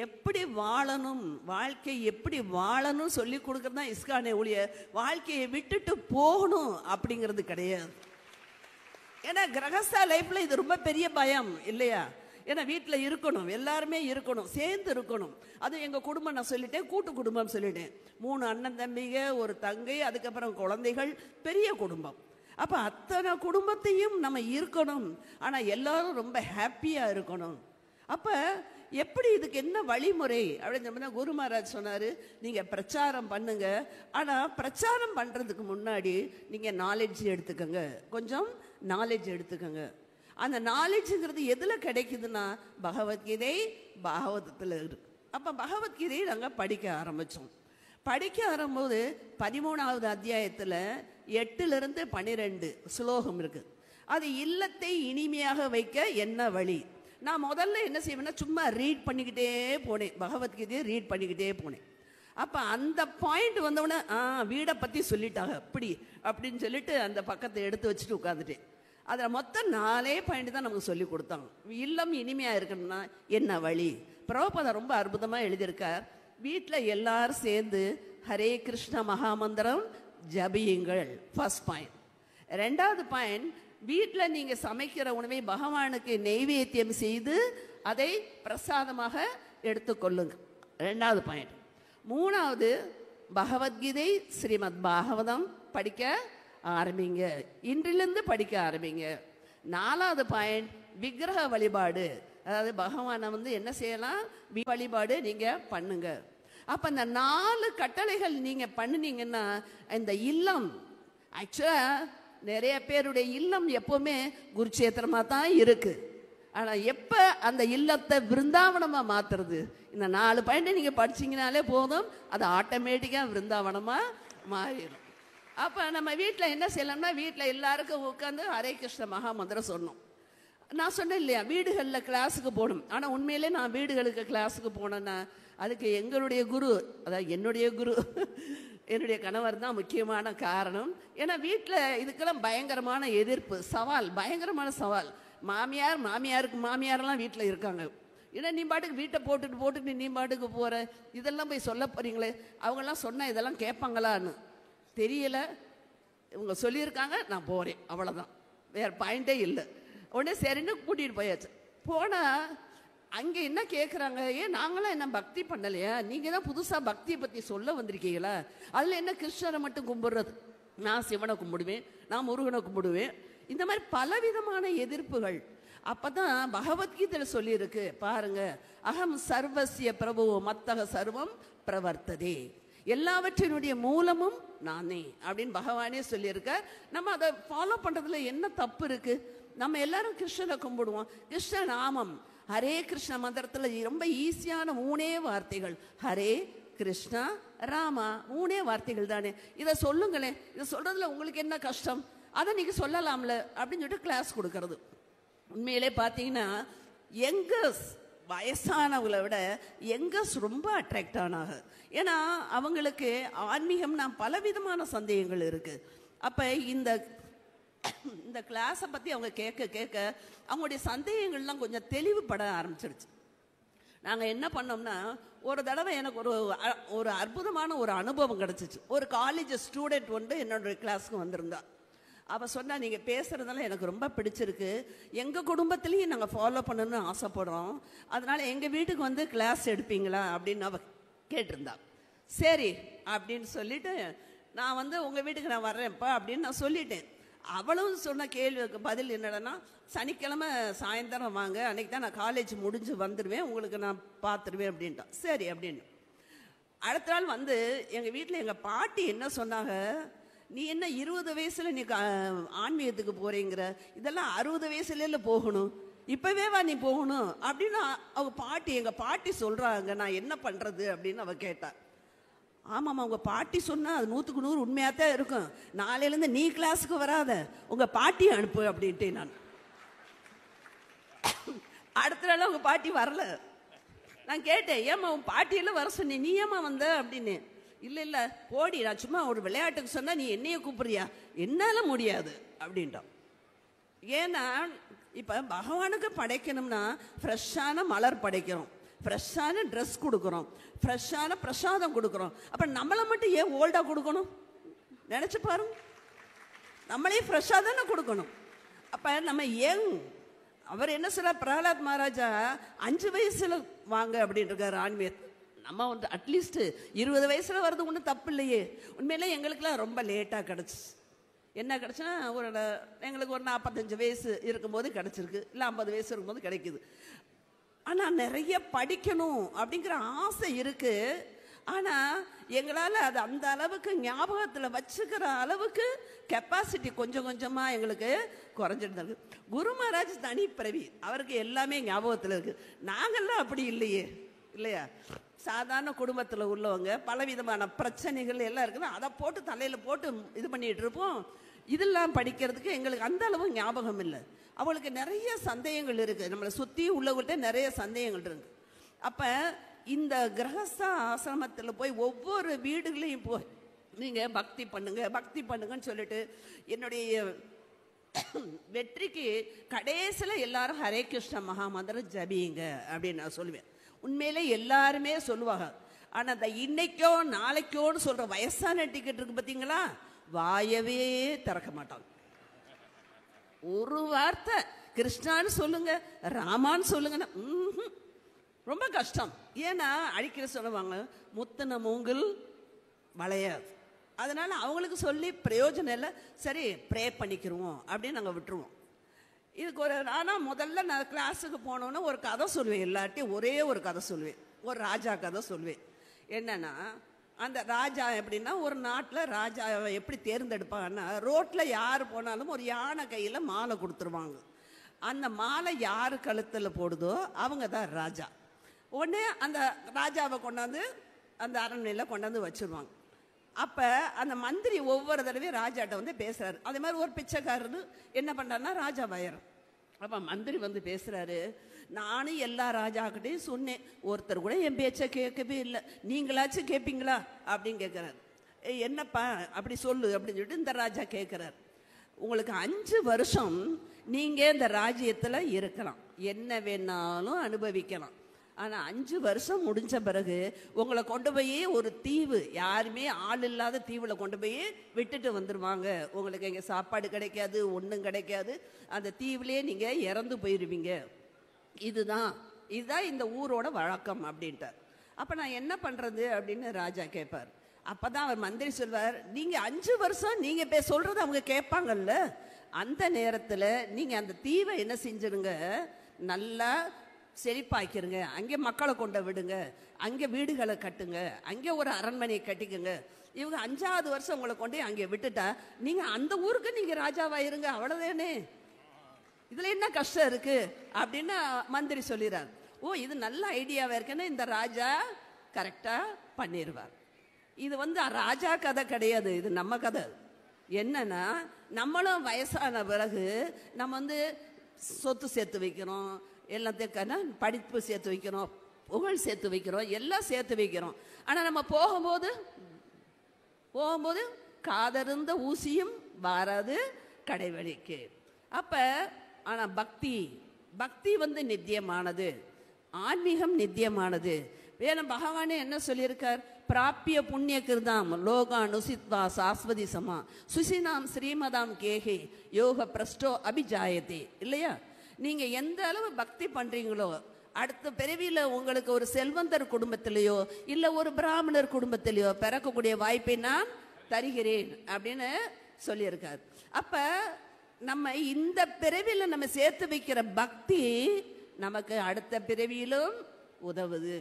எப்படி வாழணும், வாழ்க்கை எப்படி வாழணும் சொல்லி கொடுக்குறது தான் இஸ்கானே ஒழிய வாழ்க்கையை விட்டுட்டு போகணும் அப்படிங்கிறது கிடையாது. ஏன்னா கிரகஸ்தா லைஃப்பில் இது ரொம்ப பெரிய பயம் இல்லையா? ஏன்னா வீட்டில் இருக்கணும், எல்லாருமே இருக்கணும், சேர்ந்து இருக்கணும். அது எங்கள் குடும்பம் நான் சொல்லிட்டேன், கூட்டு குடும்பம் சொல்லிட்டேன். 3 அண்ணன் தம்பிங்க, ஒரு தங்கை, அதுக்கப்புறம் குழந்தைகள், பெரிய குடும்பம். அப்போ அத்தனை குடும்பத்தையும் நம்ம இருக்கணும், ஆனால் எல்லாரும் ரொம்ப ஹாப்பியாக இருக்கணும். அப்போ எப்படி இதுக்கு என்ன வழிமுறை அப்படின்னு சொன்னால் குரு மகாராஜ் சொன்னார், நீங்கள் பிரச்சாரம் பண்ணுங்க, ஆனால் பிரச்சாரம் பண்ணுறதுக்கு முன்னாடி நீங்கள் நாலேஜ் எடுத்துக்கோங்க, கொஞ்சம் நாலேஜ் எடுத்துக்கோங்க. அந்த நாலேஜுங்கிறது எதில் கிடைக்குதுன்னா பகவத்கீதை பாகவதத்தில் இருக்கு. அப்போ பகவத்கீதையை நாங்கள் படிக்க ஆரம்பித்தோம். படிக்க ஆரம்போது 13வது அத்தியாயத்தில் 8லிருந்து 12 ஸ்லோகம் இருக்குது. அது இல்லத்தை இனிமையாக வைக்க என்ன வழி. நான் முதல்ல என்ன செய்வேன்னா சும்மா ரீட் பண்ணிக்கிட்டே போனேன், பகவத்கீதையை ரீட் பண்ணிக்கிட்டே போனேன். அப்போ அந்த பாயிண்ட் வந்தவுடனே வீடை பற்றி சொல்லிட்டாங்க அப்படி அப்படின்னு சொல்லிட்டு அந்த பக்கத்தை எடுத்து வச்சுட்டு உட்காந்துட்டேன். அதில் மொத்தம் 4 பாயிண்ட் தான் நமக்கு சொல்லி கொடுத்தாங்க. இல்லம் இனிமையாக இருக்கணும்னா என்ன வழி? பிரபுபாதா ரொம்ப அற்புதமாக எழுதியிருக்கார். வீட்டில் எல்லாரும் சேர்ந்து ஹரே கிருஷ்ண மகாமந்திரம் ஜபியுங்கள், ஃபர்ஸ்ட் பாயிண்ட். 2வது பாயிண்ட், வீட்டில் நீங்கள் சமைக்கிற உணவை பகவானுக்கு நெய்வேத்தியம் செய்து அதை பிரசாதமாக எடுத்துக்கொள்ளுங்க, 2வது பாயிண்ட். 3வது, பகவத்கீதை ஸ்ரீமத் பாகவதம் படிக்க ஆரம்பிங்க, இன்றிலிருந்து படிக்க ஆரம்பிங்க. 4வது பாயிண்ட், விக்கிரக வழிபாடு, அதாவது பகவானை என்ன செய்யலாம், வழிபாடு நீங்கள் பண்ணுங்க. அப்போ இந்த 4 கட்டளைகள் நீங்கள் பண்ணினீங்கன்னா இந்த இல்லம், ஆக்சுவலாக நிறைய பேருடைய இல்லம் எப்போவுமே குருட்சேத்திரமாக தான் இருக்குது. ஆனால் எப்போ அந்த இல்லத்தை விருந்தாவனமாக மாற்றுறது, இந்த 4 பாயிண்ட்டை நீங்கள் படிச்சிங்கனாலே போதும், அது ஆட்டோமேட்டிக்காக விருந்தாவனமாக மாறிடும். அப்போ நம்ம வீட்டில் என்ன செய்யலாம்னா, வீட்டில் எல்லாருக்கும் உட்காந்து ஹரே கிருஷ்ண மகாமந்திரம் சொன்னோம். நான் சொன்னேன் இல்லையா, வீடுகளில் கிளாஸுக்கு போகணும். ஆனால் உண்மையிலே நான் வீடுகளுக்கு கிளாஸுக்கு போனேன்னா அதுக்கு எங்களுடைய குரு, அதாவது என்னுடைய குரு என்னுடைய கணவர் தான் முக்கியமான காரணம். ஏன்னா வீட்டில் இதுக்கெல்லாம் பயங்கரமான எதிர்ப்பு, சவால், பயங்கரமான சவால். மாமியாரெல்லாம் வீட்டில் இருக்காங்க. ஏன்னா நீ பாட்டுக்கு வீட்டை போட்டுட்டு நீ பாட்டுக்கு போகிற, இதெல்லாம் போய் சொல்ல போகிறீங்களே, அவங்கெல்லாம் சொன்னால் இதெல்லாம் கேட்பாங்களான்னு தெரியலை. இவங்க சொல்லியிருக்காங்க, நான் போகிறேன், அவ்வளோதான், வேறு பாயிண்டே இல்லை. உடனே சரின்னு கூட்டிகிட்டு போயாச்சு. போனால் அங்கே என்ன கேட்குறாங்க, ஏன் நாங்களாம் என்ன பக்தி பண்ணலையா, நீங்கள் தான் புதுசாக பக்தியை பற்றி சொல்ல வந்திருக்கீங்களா, அதில் என்ன கிருஷ்ணரை மட்டும் கும்பிடுறது, நான் சிவனை கும்பிடுவேன், நான் முருகனை கும்பிடுவேன், இந்த மாதிரி பலவிதமான எதிர்ப்புகள். அப்போ தான் பகவத்கீதையில் சொல்லியிருக்கு பாருங்க, அகம் சர்வசிய பிரபு மத்தக சர்வம் பிரவர்த்ததே, எல்லாவற்றினுடைய மூலமும் நானே அப்படின்னு பகவானே சொல்லியிருக்க. நம்ம அதை ஃபாலோ பண்ணுறதுல என்ன தப்பு இருக்குது? நம்ம எல்லாரும் கிருஷ்ணனை கும்பிடுவோம். கிருஷ்ண நாமம் ஹரே கிருஷ்ண மந்திரத்தில் ரொம்ப ஈஸியான 3 வார்த்தைகள், ஹரே கிருஷ்ணா ராமா, 3 வார்த்தைகள் தானே. இதை சொல்லுங்களேன், இதை சொல்கிறதுல உங்களுக்கு என்ன கஷ்டம், அதை நீங்கள் சொல்லலாம்ல அப்படின்னு சொல்லிட்டு கிளாஸ் கொடுக்கறது. உண்மையிலே பார்த்தீங்கன்னா யங்கர்ஸ், வயசானவங்களை விட யங்கர்ஸ் ரொம்ப அட்ராக்ட் ஆனாங்க. ஏன்னா அவங்களுக்கு ஆன்மீகம்னா பலவிதமான சந்தேகங்கள் இருக்குது. அப்போ இந்த கிளாஸை பற்றி அவங்க கேட்க அவங்களுடைய சந்தேகங்கள்லாம் கொஞ்சம் தெளிவுபட ஆரம்பிச்சிருச்சு. நாங்கள் என்ன பண்ணோம்னா, ஒரு தடவை எனக்கு ஒரு அற்புதமான ஒரு அனுபவம் கிடச்சிச்சு. ஒரு காலேஜ் ஸ்டூடெண்ட் என்னோட கிளாஸுக்கு வந்திருந்தா. அவள் சொன்னால், நீங்கள் பேசுகிறதுனால எனக்கு ரொம்ப பிடிச்சிருக்கு, எங்கள் குடும்பத்துலேயும் நாங்கள் ஃபாலோ பண்ணணும்னு ஆசைப்படுறோம், அதனால் எங்கள் வீட்டுக்கு கிளாஸ் எடுப்பீங்களா அப்படின்னு அவள் கேட்டிருந்தா. சரி அப்படின்னு சொல்லிட்டு, நான் உங்கள் வீட்டுக்கு நான் வர்றேன்ப்பா அப்படின்னு நான் சொல்லிட்டேன். அவளும் சொன்ன கேள்விக்கு பதில் என்னடனா, சனிக்கிழமை சாயந்தரம் வாங்க, அன்றைக்கி தான் நான் காலேஜ் முடிஞ்சு வந்துடுவேன், உங்களுக்கு நான் பார்த்துருவேன் அப்படின்ட்டான். சரி அப்படின்னு. அடுத்த நாள் எங்கள் வீட்டில் எங்கள் பாட்டி என்ன சொன்னாங்க, நீ என்ன 20 வயசில் நீ ஆன்மீகத்துக்கு போகிறேங்கிற, இதெல்லாம் 60 வயசுல போகணும், இப்போவே வா நீ போகணும் அப்படின்னு எங்கள் பாட்டி சொல்கிறாங்க, நான் என்ன பண்ணுறது அப்படின்னு அவள் கேட்டாள். ஆமாம்மா, உங்கள் பாட்டி சொன்னால் அது 100க்கு 100 உண்மையாக தான் இருக்கும், நாளையிலேருந்து நீ கிளாஸுக்கு வராத, உங்கள் பாட்டியை அனுப்பு அப்படின்ட்டு. நான் அடுத்த நாள் உங்கள் பாட்டி வரல. நான் கேட்டேன், ஏம்மா உன் பாட்டியெல்லாம் வர சொன்னேன், நீ ஏம்மா வந்த அப்படின்னு. இல்லை போடி, நான் சும்மா ஒரு விளையாட்டுக்கு சொன்னால் நீ என்னையே கூப்பிடுறியா, என்னால் முடியாது அப்படின்ட்டான். ஏன்னா இப்போ பகவானுக்கு படைக்கணும்னா ஃப்ரெஷ்ஷான மலர் படைக்கிறோம், ஃப்ரெஷ்ஷான ட்ரெஸ் கொடுக்குறோம், ஃப்ரெஷ்ஷான பிரசாதம் கொடுக்குறோம். அப்போ நம்மளை மட்டும் ஏன் ஓல்டாக கொடுக்கணும்? நினச்சி பாருங்க, நம்மளே ஃப்ரெஷ்ஷாக தானே கொடுக்கணும். அப்போ நம்ம அவர் என்ன சொல்கிறார், பிரகலாத் மகாராஜா 5 வயசில் வாங்க அப்படின்னு இருக்கார் ஆன்மீகத்தை. நம்ம அட்லீஸ்ட்டு 20 வயசில் வர்றது ஒன்றும் தப்பு இல்லையே. உண்மையிலே எங்களுக்கெல்லாம் ரொம்ப லேட்டாக கிடச்சி. என்ன கிடச்சுன்னா, எங்களுக்கு ஒரு 45 வயசு இருக்கும்போது கிடச்சிருக்கு, இல்லை 50 வயசு இருக்கும்போது கிடைக்குது. ஆனால் நிறைய படிக்கணும் அப்படிங்கிற ஆசை இருக்குது. ஆனால் எங்களால் அது அந்த அளவுக்கு ஞாபகத்தில் வச்சுக்கிற அளவுக்கு கெப்பாசிட்டி கொஞ்சம் கொஞ்சமாக எங்களுக்கு குறைஞ்சிட்டு. குரு மகாராஜ் தனி பிறவி, அவருக்கு எல்லாமே ஞாபகத்தில் இருக்குது. நாங்கள்லாம் அப்படி இல்லையே, இல்லையா? சாதாரண குடும்பத்தில் உள்ளவங்க, பலவிதமான பிரச்சனைகள் எல்லாம் இருக்குது, அதை போட்டு தலையில் போட்டு இது பண்ணிகிட்டு இருப்போம். இதெல்லாம் படிக்கிறதுக்கு எங்களுக்கு அந்த அளவு ஞாபகம் இல்லை. அவளுக்கு நிறைய சந்தேகங்கள் இருக்குது, நம்மளை சுற்றி உள்ளவங்கள்ட்ட நிறைய சந்தேகங்கள் இருக்குது. அப்போ இந்த கிரகஸ்த ஆசிரமத்தில் போய் ஒவ்வொரு வீடுகளையும் போய் நீங்கள் பக்தி பண்ணுங்கன்னு சொல்லிட்டு என்னுடைய வெற்றிக்கு கடைசியில் எல்லாரும் ஹரே கிருஷ்ண மகாமந்திரம் ஜபிங்க அப்படின்னு நான் சொல்லுவேன். உண்மையிலே எல்லாருமே சொல்லுவாங்க. ஆனால் அந்த இன்னைக்கோ நாளைக்கோன்னு சொல்கிற வயசான டிக்கெட் இருக்கு பார்த்தீங்களா, வாயவே திறக்க மாட்டாங்க. ஒரு வார்த்தை கிருஷ்ணான்னு சொல்லுங்க, ராமான்னு சொல்லுங்கன்னா ரொம்ப கஷ்டம். ஏன்னா அடிக்கிற சொல்லுவாங்க, முத்தன மூங்கில் வளையாது. அதனால அவங்களுக்கு சொல்லி பிரயோஜனம் இல்லை. சரி ப்ரே பண்ணிக்கிறோம் அப்படின்னு நாங்கள் விட்டுருவோம். இதுக்கு ஒரு ஆனால் முதல்ல நான் கிளாஸுக்கு போனோன்னு ஒரு கதை சொல்லுவேன். எல்லாட்டையும் ஒரே ஒரு கதை சொல்லுவேன், ஒரு ராஜா கதை சொல்லுவேன். என்னன்னா, அந்த ராஜா எப்படின்னா, ஒரு நாட்டில் ராஜாவை எப்படி தேர்ந்தெடுப்பாங்கன்னா, ரோட்டில் யார் போனாலும் ஒரு யானை கையில் மாலை கொடுத்துருவாங்க. அந்த மாலை யார் கழுத்தில் போடுதோ அவங்க தான் ராஜா. உடனே அந்த ராஜாவை கொண்டாந்து அந்த அரண்மனையில் கொண்டாந்து வச்சுருவாங்க. அப்போ அந்த மந்திரி ஒவ்வொரு தடவையும் ராஜாட்ட வந்து பேசுகிறாரு. அதே மாதிரி ஒரு பிச்சைக்காரரு என்ன பண்ணுறாருன்னா ராஜா வயரம். அப்போ மந்திரி வந்து பேசுகிறாரு, நானும் எல்லா ராஜாக்கிட்டையும் சொன்னேன், ஒருத்தர் கூட என் பேச்சை கேட்கவே இல்லை, நீங்களாச்சும் கேட்பீங்களா அப்படின்னு கேட்குறாரு. என்னப்பா அப்படி சொல்லு அப்படின்னு சொல்லிட்டு இந்த ராஜா கேட்குறாரு. உங்களுக்கு 5 வருஷம் நீங்கள் இந்த ராஜ்யத்தில் இருக்கலாம், என்ன வேணாலும் அனுபவிக்கலாம். ஆனால் 5 வருஷம் முடிஞ்ச பிறகு உங்களை கொண்டு போய் ஒரு தீவு, யாருமே ஆள் இல்லாத தீவில் கொண்டு போய் விட்டுட்டு வந்துடுவாங்க. உங்களுக்கு இங்கே சாப்பாடு கிடைக்காது, ஒன்றும் கிடைக்காது. அந்த தீவுலேயே நீங்கள் இறந்து போயிடுவீங்க. இதுதான் இந்த ஊரோட வழக்கம் அப்படின்ட்டார். அப்போ நான் என்ன பண்ணுறது அப்படின்னு ராஜா கேட்பார். அப்போ தான் அவர் மந்திரி சொல்வார், நீங்கள் 5 வருஷம் நீங்கள் சொல்கிறது அவங்க கேட்பாங்கல்ல, அந்த நேரத்தில் நீங்கள் அந்த தீவை என்ன செஞ்சிருங்க, நல்லா செழிப்பாக்கிருங்க, அங்கே மக்களை கொண்டு விடுங்க, அங்கே வீடுகளை கட்டுங்க, அங்கே ஒரு அரண்மனையை கட்டிக்குங்க. இவங்க 5ஆவது வருஷம் உங்களை கொண்டு அங்கே விட்டுட்டா நீங்கள் அந்த ஊருக்கு நீங்கள் ராஜாவாயிருங்க, அவ்வளோதானே, இதில் என்ன கஷ்டம் இருக்கு அப்படின்னு மந்திரி சொல்லிடுறார். ஓ, இது நல்ல ஐடியாவாக இருக்குன்னு இந்த ராஜா கரெக்டாக பண்ணிடுவார். இது வந்து ராஜா கதை கிடையாது, இது நம்ம கதை. என்னன்னா, நம்மளும் வயசான பிறகு நம்ம வந்து சொத்து சேர்த்து வைக்கிறோம், எல்லாத்தையும் படிப்பு சேர்த்து வைக்கிறோம், புகழ் சேர்த்து வைக்கிறோம், எல்லாம் சேர்த்து வைக்கிறோம். ஆனால் நம்ம போகும்போது காதருந்த ஊசியும் வாராது கடைவெளிக்கு. அப்போ ஆனால் பக்தி வந்து நித்தியமானது, ஆன்மீகம் நித்தியமானது. வேணும் பகவானே என்ன சொல்லியிருக்கார், பிராப்பிய புண்ணிய கிருதாம் லோகா நுசித்வா சாஸ்வதி சமா சுசினாம் ஸ்ரீமதாம் கேகே யோக பிரஷ்டோ அபிஜாயத்தே. இல்லையா, நீங்கள் எந்த அளவு பக்தி பண்ணுறீங்களோ அடுத்த பிறவியில் உங்களுக்கு ஒரு செல்வந்தர் குடும்பத்திலேயோ இல்லை ஒரு பிராமணர் குடும்பத்திலேயோ பிறக்கக்கூடிய வாய்ப்பை நான் தருகிறேன் அப்படின்னு சொல்லியிருக்கார். அப்போ நம்ம இந்த பிறவியில் நம்ம சேர்த்து வைக்கிற பக்தி நமக்கு அடுத்த பிறவியிலும் உதவுது.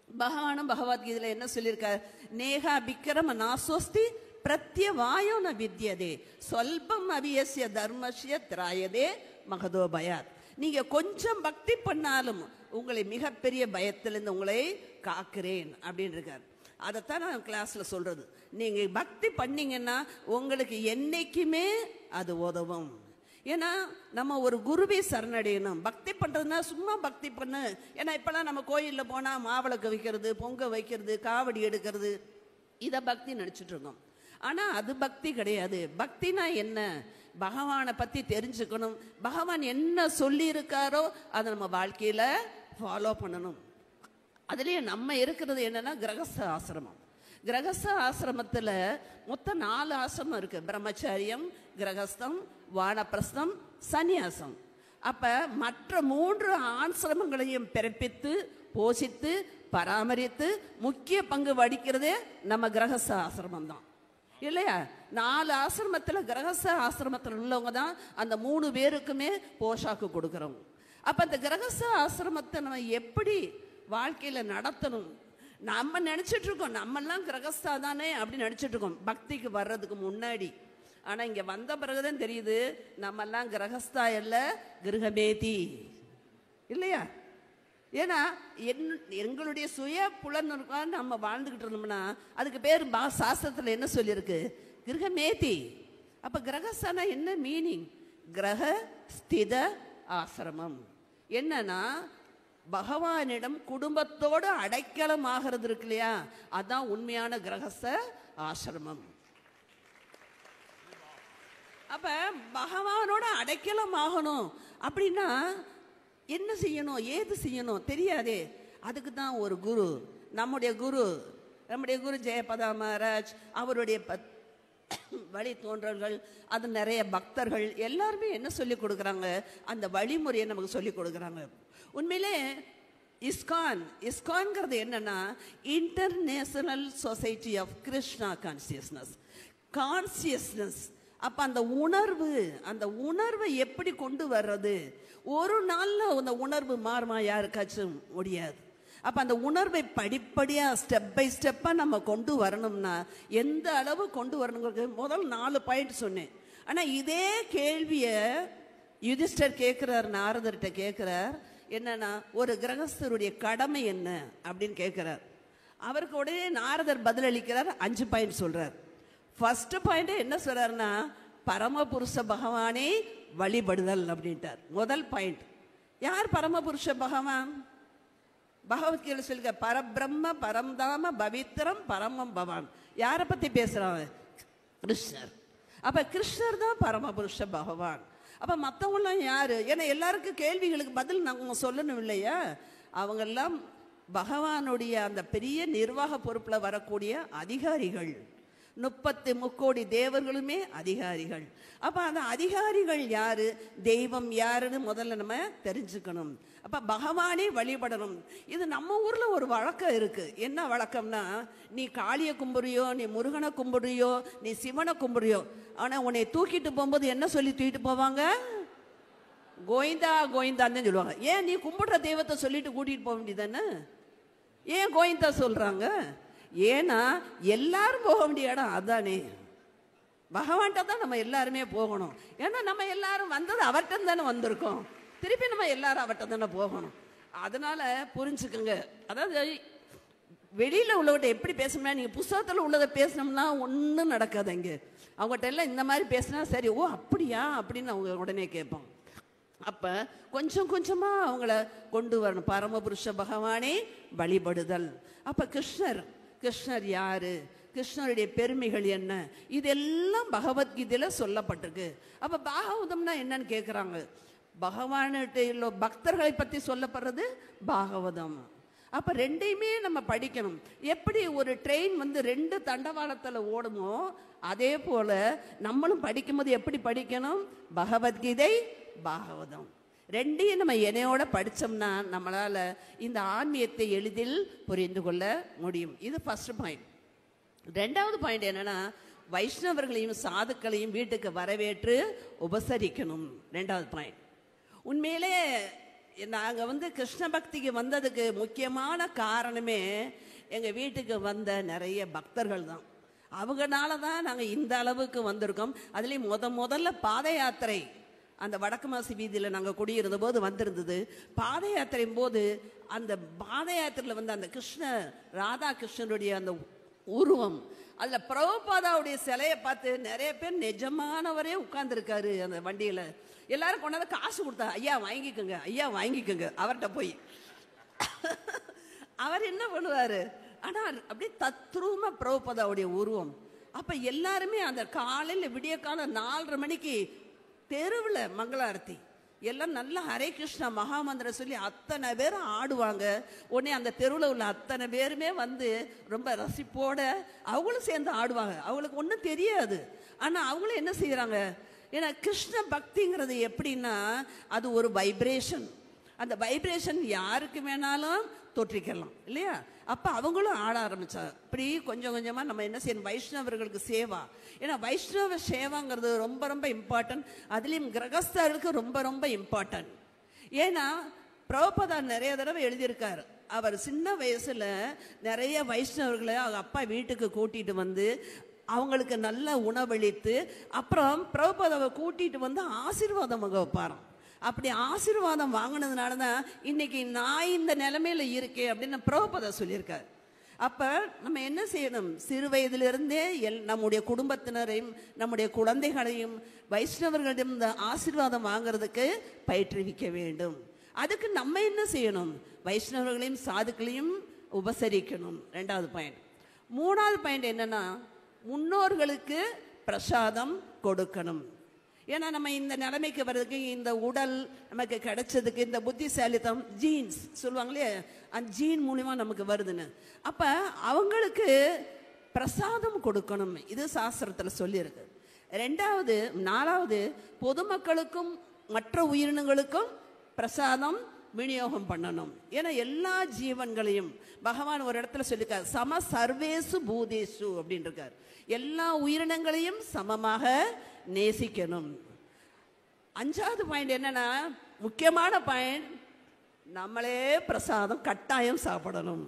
பகவானும் பகவத்கீதையில் என்ன சொல்லியிருக்கார், நேகா விக்ரம நாசோஸ்தி பிரத்யவாயோ ந வித்யதே சொல்பம் அபியஸ்ய தர்மஸ்ய திராயதே மகதோ பயாத். நீங்க கொஞ்சம் பக்தி பண்ணாலும் உங்களை மிகப்பெரிய பயத்திலிருந்து உங்களை காக்கிறேன் அப்படின்னு இருக்கார். அதைத்தான் நான் கிளாஸ்ல சொல்றது. நீங்க பக்தி பண்ணீங்கன்னா உங்களுக்கு என்னைக்குமே அது உதவும். ஏன்னா நம்ம ஒரு குருவை சரணடையணும். பக்தி பண்ணுறதுனா சும்மா பக்தி பண்ணு. ஏன்னா இப்போலாம் நம்ம கோயிலில் போனால் மாவிளக்கு வைக்கிறது, பொங்க வைக்கிறது, காவடி எடுக்கிறது, இதை பக்தி நினச்சிட்டு இருக்கோம். ஆனால் அது பக்தி கிடையாது. பக்தினா என்ன, பகவானை பற்றி தெரிஞ்சுக்கணும், பகவான் என்ன சொல்லியிருக்காரோ அதை நம்ம வாழ்க்கையில் ஃபாலோ பண்ணணும். அதுலேயே நம்ம இருக்கிறது என்னென்னா கிரகஸ்த ஆசிரமம். கிரகஸ்த ஆசிரமத்தில் மொத்தம் 4 ஆசிரமம் இருக்கு, பிரம்மச்சாரியம், கிரகஸ்தம், வானப்பிரஸ்தம், சந்நியாசம். அப்போ மற்ற 3 ஆசிரமங்களையும் பிறப்பித்து போஷித்து பராமரித்து முக்கிய பங்கு வகிக்கிறதே நம்ம கிரகஸ்த ஆசிரமம் தான், இல்லையா? 4 ஆசிரமத்தில் கிரகஸ்த ஆசிரமத்தில் உள்ளவங்க தான் அந்த 3 பேருக்குமே போஷாக்கு கொடுக்குறவங்க. அப்போ அந்த கிரகஸ்த ஆசிரமத்தை நம்ம எப்படி வாழ்க்கையில் நடத்தணும்? நம்ம நினச்சிட்டு இருக்கோம் நம்மெல்லாம் கிரகஸ்தா தானே அப்படின்னு நினச்சிட்டு இருக்கோம் பக்திக்கு வர்றதுக்கு முன்னாடி. ஆனால் இங்கே வந்த பிறகுதான் தெரியுது நம்மெல்லாம் கிரகஸ்தா இல்லை, கிரகமேதி, இல்லையா? ஏன்னா எங்களுடைய சுய புலனுக்காக நம்ம வாழ்ந்துக்கிட்டு இருந்தோம்னா அதுக்கு பேர் சாஸ்திரத்தில் என்ன சொல்லியிருக்கு, கிரகமேதி. அப்போ கிரகஸ்தானா என்ன மீனிங்? கிரக ஸ்தித ஆசிரமம். என்னன்னா பகவானிடம் குடும்பத்தோடு அடைக்கலம் ஆகிறது இருக்கு இல்லையா, அதான் உண்மையான கிரகஸ்த ஆசிரமம். அப்ப பகவானோட அடைக்கலம் ஆகணும் அப்படின்னா என்ன செய்யணும், ஏது செய்யணும் தெரியாதே. அதுக்கு தான் ஒரு குரு, நம்முடைய குரு ஜெயபதா மகாராஜ், அவருடைய வழி தோன்றல்கள், அது நிறைய பக்தர்கள் எல்லாருமே என்ன சொல்லி கொடுக்குறாங்க, அந்த வழிமுறையை நமக்கு சொல்லி கொடுக்குறாங்க. உண்மையிலே இஸ்கான்ங்கிறது என்னன்னா international society of Krishna consciousness. அப்ப அந்த உணர்வை எப்படி கொண்டு வர்றது? ஒரு நாள்ல அந்த உணர்வு மாறுமா? யாருக்காச்சும் முடியாது. அப்ப அந்த உணர்வை படிப்படியா ஸ்டெப் பை ஸ்டெப்பா நம்ம கொண்டு வரணும்னா எந்த அளவு கொண்டு வரணுங்கிறது முதல் 4 பாயிண்ட் சொன்னேன். ஆனா இதே கேள்விய யுதிஷ்டர் கேட்கிறார், நாரதர்கிட்ட கேட்கிறார், என்னன்னா ஒரு கிரகஸ்தருடைய கடமை என்ன அப்படின்னு கேட்கிறார். அவருக்கு உடனே நாரதர் பதிலளிக்கிறார், 5 பாயிண்ட் சொல்றார். ஃபர்ஸ்ட் பாயிண்ட் என்ன சொல்றாருன்னா பரமபுருஷ பகவானை வழிபடுதல் அப்படின்ட்டார். முதல் பாயிண்ட். யார் பரமபுருஷ பகவான்? பகவத்கீதை சொல்லுங்க, பரபிரம்ம பரம்தாம பவித்திரம் பரமம் பவான். யாரை பத்தி பேசுறாங்க? கிருஷ்ணர். அப்ப கிருஷ்ணர் தான் பரமபுருஷ பகவான். அப்ப மற்றவங்களாம் யாரு? ஏன்னா எல்லாருக்கும் கேள்விகளுக்கு பதில் நாங்க சொல்லணும் இல்லையா? அவங்கெல்லாம் பகவானுடைய அந்த பெரிய நிர்வாக பொறுப்புல வரக்கூடிய அதிகாரிகள். 33 கோடி தேவர்களுமே அதிகாரிகள். அப்ப அந்த அதிகாரிகள் யாரு, தெய்வம் யாருன்னு முதல்ல நம்ம தெரிஞ்சுக்கணும். அப்ப பகவானே வழிபடணும். இது நம்ம ஊர்ல ஒரு வழக்கம் இருக்கு. என்ன வழக்கம்னா, நீ காளியை கும்பிடுறியோ, நீ முருகனை கும்பிடுறியோ, நீ சிவனை கும்பிடுறியோ, ஆனா உன்னை தூக்கிட்டு போகும்போது என்ன சொல்லி தூக்கிட்டு போவாங்க? கோவிந்தா கோவிந்தான்னு சொல்லுவாங்க. ஏன் நீ கும்பிடுற தெய்வத்தை சொல்லிட்டு கூட்டிட்டு போக வேண்டியதானே? ஏன் கோவிந்தா சொல்றாங்க? ஏன்னா எல்லாரும் போக வேண்டிய இடம் அதானே, பகவான்கிட்ட தான் நம்ம எல்லாருமே போகணும். ஏன்னா நம்ம எல்லாரும் வந்தது அவர்கிட்ட தானே வந்திருக்கோம், திருப்பி நம்ம எல்லாரும் அவர்கிட்ட தானே போகணும். அதனால புரிஞ்சுக்குங்க. அதாவது வெளியில உள்ளவர்கிட்ட எப்படி பேசணும்னா, நீங்க புத்தகத்துல உள்ளதை பேசணும்னா ஒன்றும் நடக்காது. இங்க அவங்ககிட்ட எல்லாம் இந்த மாதிரி பேசினா சரி, ஓ அப்படியா அப்படின்னு அவங்க உடனே கேட்பாங்க. அப்ப கொஞ்சம் கொஞ்சமா அவங்கள கொண்டு வரணும். பரமபுருஷ பகவானே வழிபடுதல். அப்ப கிருஷ்ணர் யாரு, கிருஷ்ணருடைய பெருமைகள் என்ன, இதெல்லாம் பகவத்கீதையில சொல்லப்பட்டிருக்கு. அப்ப பாகவதம்னா என்னன்னு கேட்கிறாங்க. பகவான்கிட்ட பக்தர்களை பத்தி சொல்லப்படுறது பாகவதம். அப்ப ரெண்டையுமே நம்ம படிக்கணும். எப்படி ஒரு ட்ரெயின் 2 தண்டவாளத்துல ஓடுமோ அதே போல நம்மளும் படிக்கும்போது எப்படி படிக்கணும்? பகவத்கீதை, பாகவதம் ரெண்டையும் நம்ம இணையோட படிச்சோம்னா நம்மளால இந்த ஆன்மீகத்தை எளிதில் புரிந்து கொள்ள முடியும். இது ஃபர்ஸ்ட் பாயிண்ட். 2வது பாயிண்ட் என்னன்னா, வைஷ்ணவர்களையும் சாதுக்களையும் வீட்டுக்கு வரவேற்று உபசரிக்கணும். 2வது பாயிண்ட். உண்மையிலே நாங்கள் கிருஷ்ண பக்திக்கு வந்ததுக்கு முக்கியமான காரணமே எங்கள் வீட்டுக்கு வந்த நிறைய பக்தர்கள் தான். அவங்கனால தான் நாங்கள் இந்த அளவுக்கு வந்திருக்கோம். அதுலேயும் முதல்ல பாத யாத்திரை அந்த வடக்கு மாசி வீதியில் நாங்கள் குடியிருந்த போது வந்திருந்தது. பாத யாத்திரையும் போது அந்த பாத யாத்திரையில் அந்த ராதா கிருஷ்ணனுடைய அந்த உருவம், அதில் பிரபுபாதாவுடைய சிலையை பார்த்து நிறைய பேர் நிஜமானவரே உட்கார்ந்துருக்காரு அந்த வண்டியில். எல்லாரும் கொண்டாந்து காசு கொடுத்தா, ஐயா வாங்கிக்கோங்க அவர்கிட்ட போய். அவர் என்ன பண்ணுவாரு, ஆனால் அப்படியே தத்ரூம பிரபுபாதாவுடைய உருவம். அப்ப எல்லாருமே அந்த காலையில் விடிய காலம் 4:30 மணிக்கு தெருவில் மங்களாரத்தி எல்லாம் நல்லா ஹரே கிருஷ்ணா மகாமந்திரம் சொல்லி அத்தனை பேரும் ஆடுவாங்க. உடனே அந்த தெருவில் உள்ள அத்தனை பேருமே ரொம்ப ரசிப்போட அவங்களும் சேர்ந்து ஆடுவாங்க. அவங்களுக்கு ஒன்றும் தெரியாது, ஆனால் அவங்களும் என்ன செய்யறாங்க, ஏன்னா கிருஷ்ண பக்திங்கிறது எப்படின்னா அது ஒரு வைப்ரேஷன். அந்த வைப்ரேஷன் யாருக்கு வேணாலும் தொற்றிக்கலாம் இல்லையா? அப்ப அவங்களும் ஆட ஆரம்பிச்சாங்க. இப்படி கொஞ்சம் கொஞ்சமா நம்ம என்ன செய்யணும், வைஷ்ணவர்களுக்கு சேவா. ஏன்னா வைஷ்ணவ சேவாங்கிறது ரொம்ப ரொம்ப இம்பார்ட்டன்ட். அதுலயும் கிரகஸ்தர்களுக்கு ரொம்ப ரொம்ப இம்பார்ட்டன்ட். ஏன்னா பிரபுபாதா நிறைய தடவை எழுதியிருக்காரு. அவர் சின்ன வயசுல நிறைய வைஷ்ணவர்களை அவங்க அப்பா வீட்டுக்கு கூட்டிட்டு அவங்களுக்கு நல்ல உணவளித்து அப்புறம் பிரபுபாதாவை கூட்டிட்டு ஆசீர்வாதம் வாங்க வைப்பாராம். அப்படி ஆசீர்வாதம் வாங்கினதுனால தான் இன்னைக்கு நான் இந்த நிலைமையில இருக்கேன் அப்படின்னு பிரபுபாதா சொல்லியிருக்காரு. அப்ப நம்ம என்ன செய்யணும், சிறு வயதிலிருந்தே நம்முடைய குடும்பத்தினரையும் நம்முடைய குழந்தைகளையும் வைஷ்ணவர்களிடம் இந்த ஆசீர்வாதம் வாங்கிறதுக்கு பயிற்றுவிக்க வேண்டும். அதுக்கு நம்ம என்ன செய்யணும்? வைஷ்ணவர்களையும் சாதுக்களையும் உபசரிக்கணும். 2வது பாயிண்ட். 3வது பாயிண்ட் என்னன்னா, முன்னோர்களுக்கு பிரசாதம் கொடுக்கணும். ஏன்னா நம்ம இந்த நிலைமைக்கு வர்றதுக்கு, இந்த உடல் நமக்கு கிடைச்சதுக்கு, இந்த புத்திசாலித்தம் ஜீன்ஸ் சொல்லுவாங்களே, அந்த ஜீன் மூலிமா நமக்கு வருதுன்னு. அப்போ அவங்களுக்கு பிரசாதம் கொடுக்கணும். இது சாஸ்திரத்தில் சொல்லியிருக்கு. 4வது பொதுமக்களுக்கும் மற்ற உயிரினங்களுக்கும் பிரசாதம் விநியோகம் பண்ணணும். ஏன்னா எல்லா ஜீவன்களையும் பகவான் ஒரு இடத்துல சொல்லியிருக்கார், சம சர்வேசு பூதேசு அப்படின்னு இருக்கார். எல்லா உயிரினங்களையும் சமமாக நேசிக்கணும். 5வது பாயிண்ட் என்னன்னா, முக்கியமான பாயிண்ட், நம்மளே பிரசாதம் கட்டாயம் சாப்பிடணும்.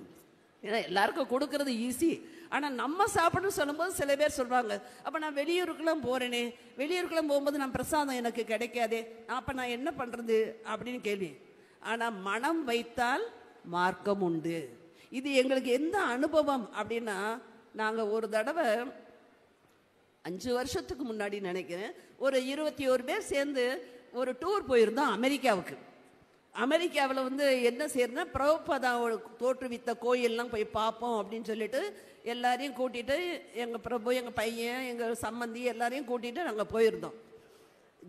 ஏன்னா எல்லாருக்கும் கொடுக்கறது ஈஸி, ஆனால் நம்ம சாப்பிடணும்னு சொல்லும்போது சில பேர் சொல்கிறாங்க, அப்போ நான் வெளியூருக்குலாம் போகிறேனே, வெளியூருக்குலாம் போகும்போது நான் பிரசாதம் எனக்கு கிடைக்காதே, அப்போ நான் என்ன பண்ணுறது அப்படின்னு கேள்வி. ஆனால் மனம் வைத்தால் மார்க்கம் உண்டு. இது எங்களுக்கு எந்த அனுபவம் அப்படின்னா, நாங்கள் ஒரு தடவை 5 வருஷத்துக்கு முன்னாடி நினைக்கிறேன், ஒரு 21 பேர் சேர்ந்து ஒரு டூர் போயிருந்தோம் அமெரிக்காவுக்கு. அமெரிக்காவில் என்ன செய்யறதுன்னா, பிரபுபாதாவோட தோற்றுவித்த கோயிலெலாம் போய் பார்ப்போம் அப்படின்னு சொல்லிட்டு எல்லாரையும் கூட்டிகிட்டு, எங்கள் பிரபு, எங்கள் பையன், எங்கள் சம்மந்தி எல்லாரையும் கூட்டிகிட்டு நாங்கள் போயிருந்தோம்.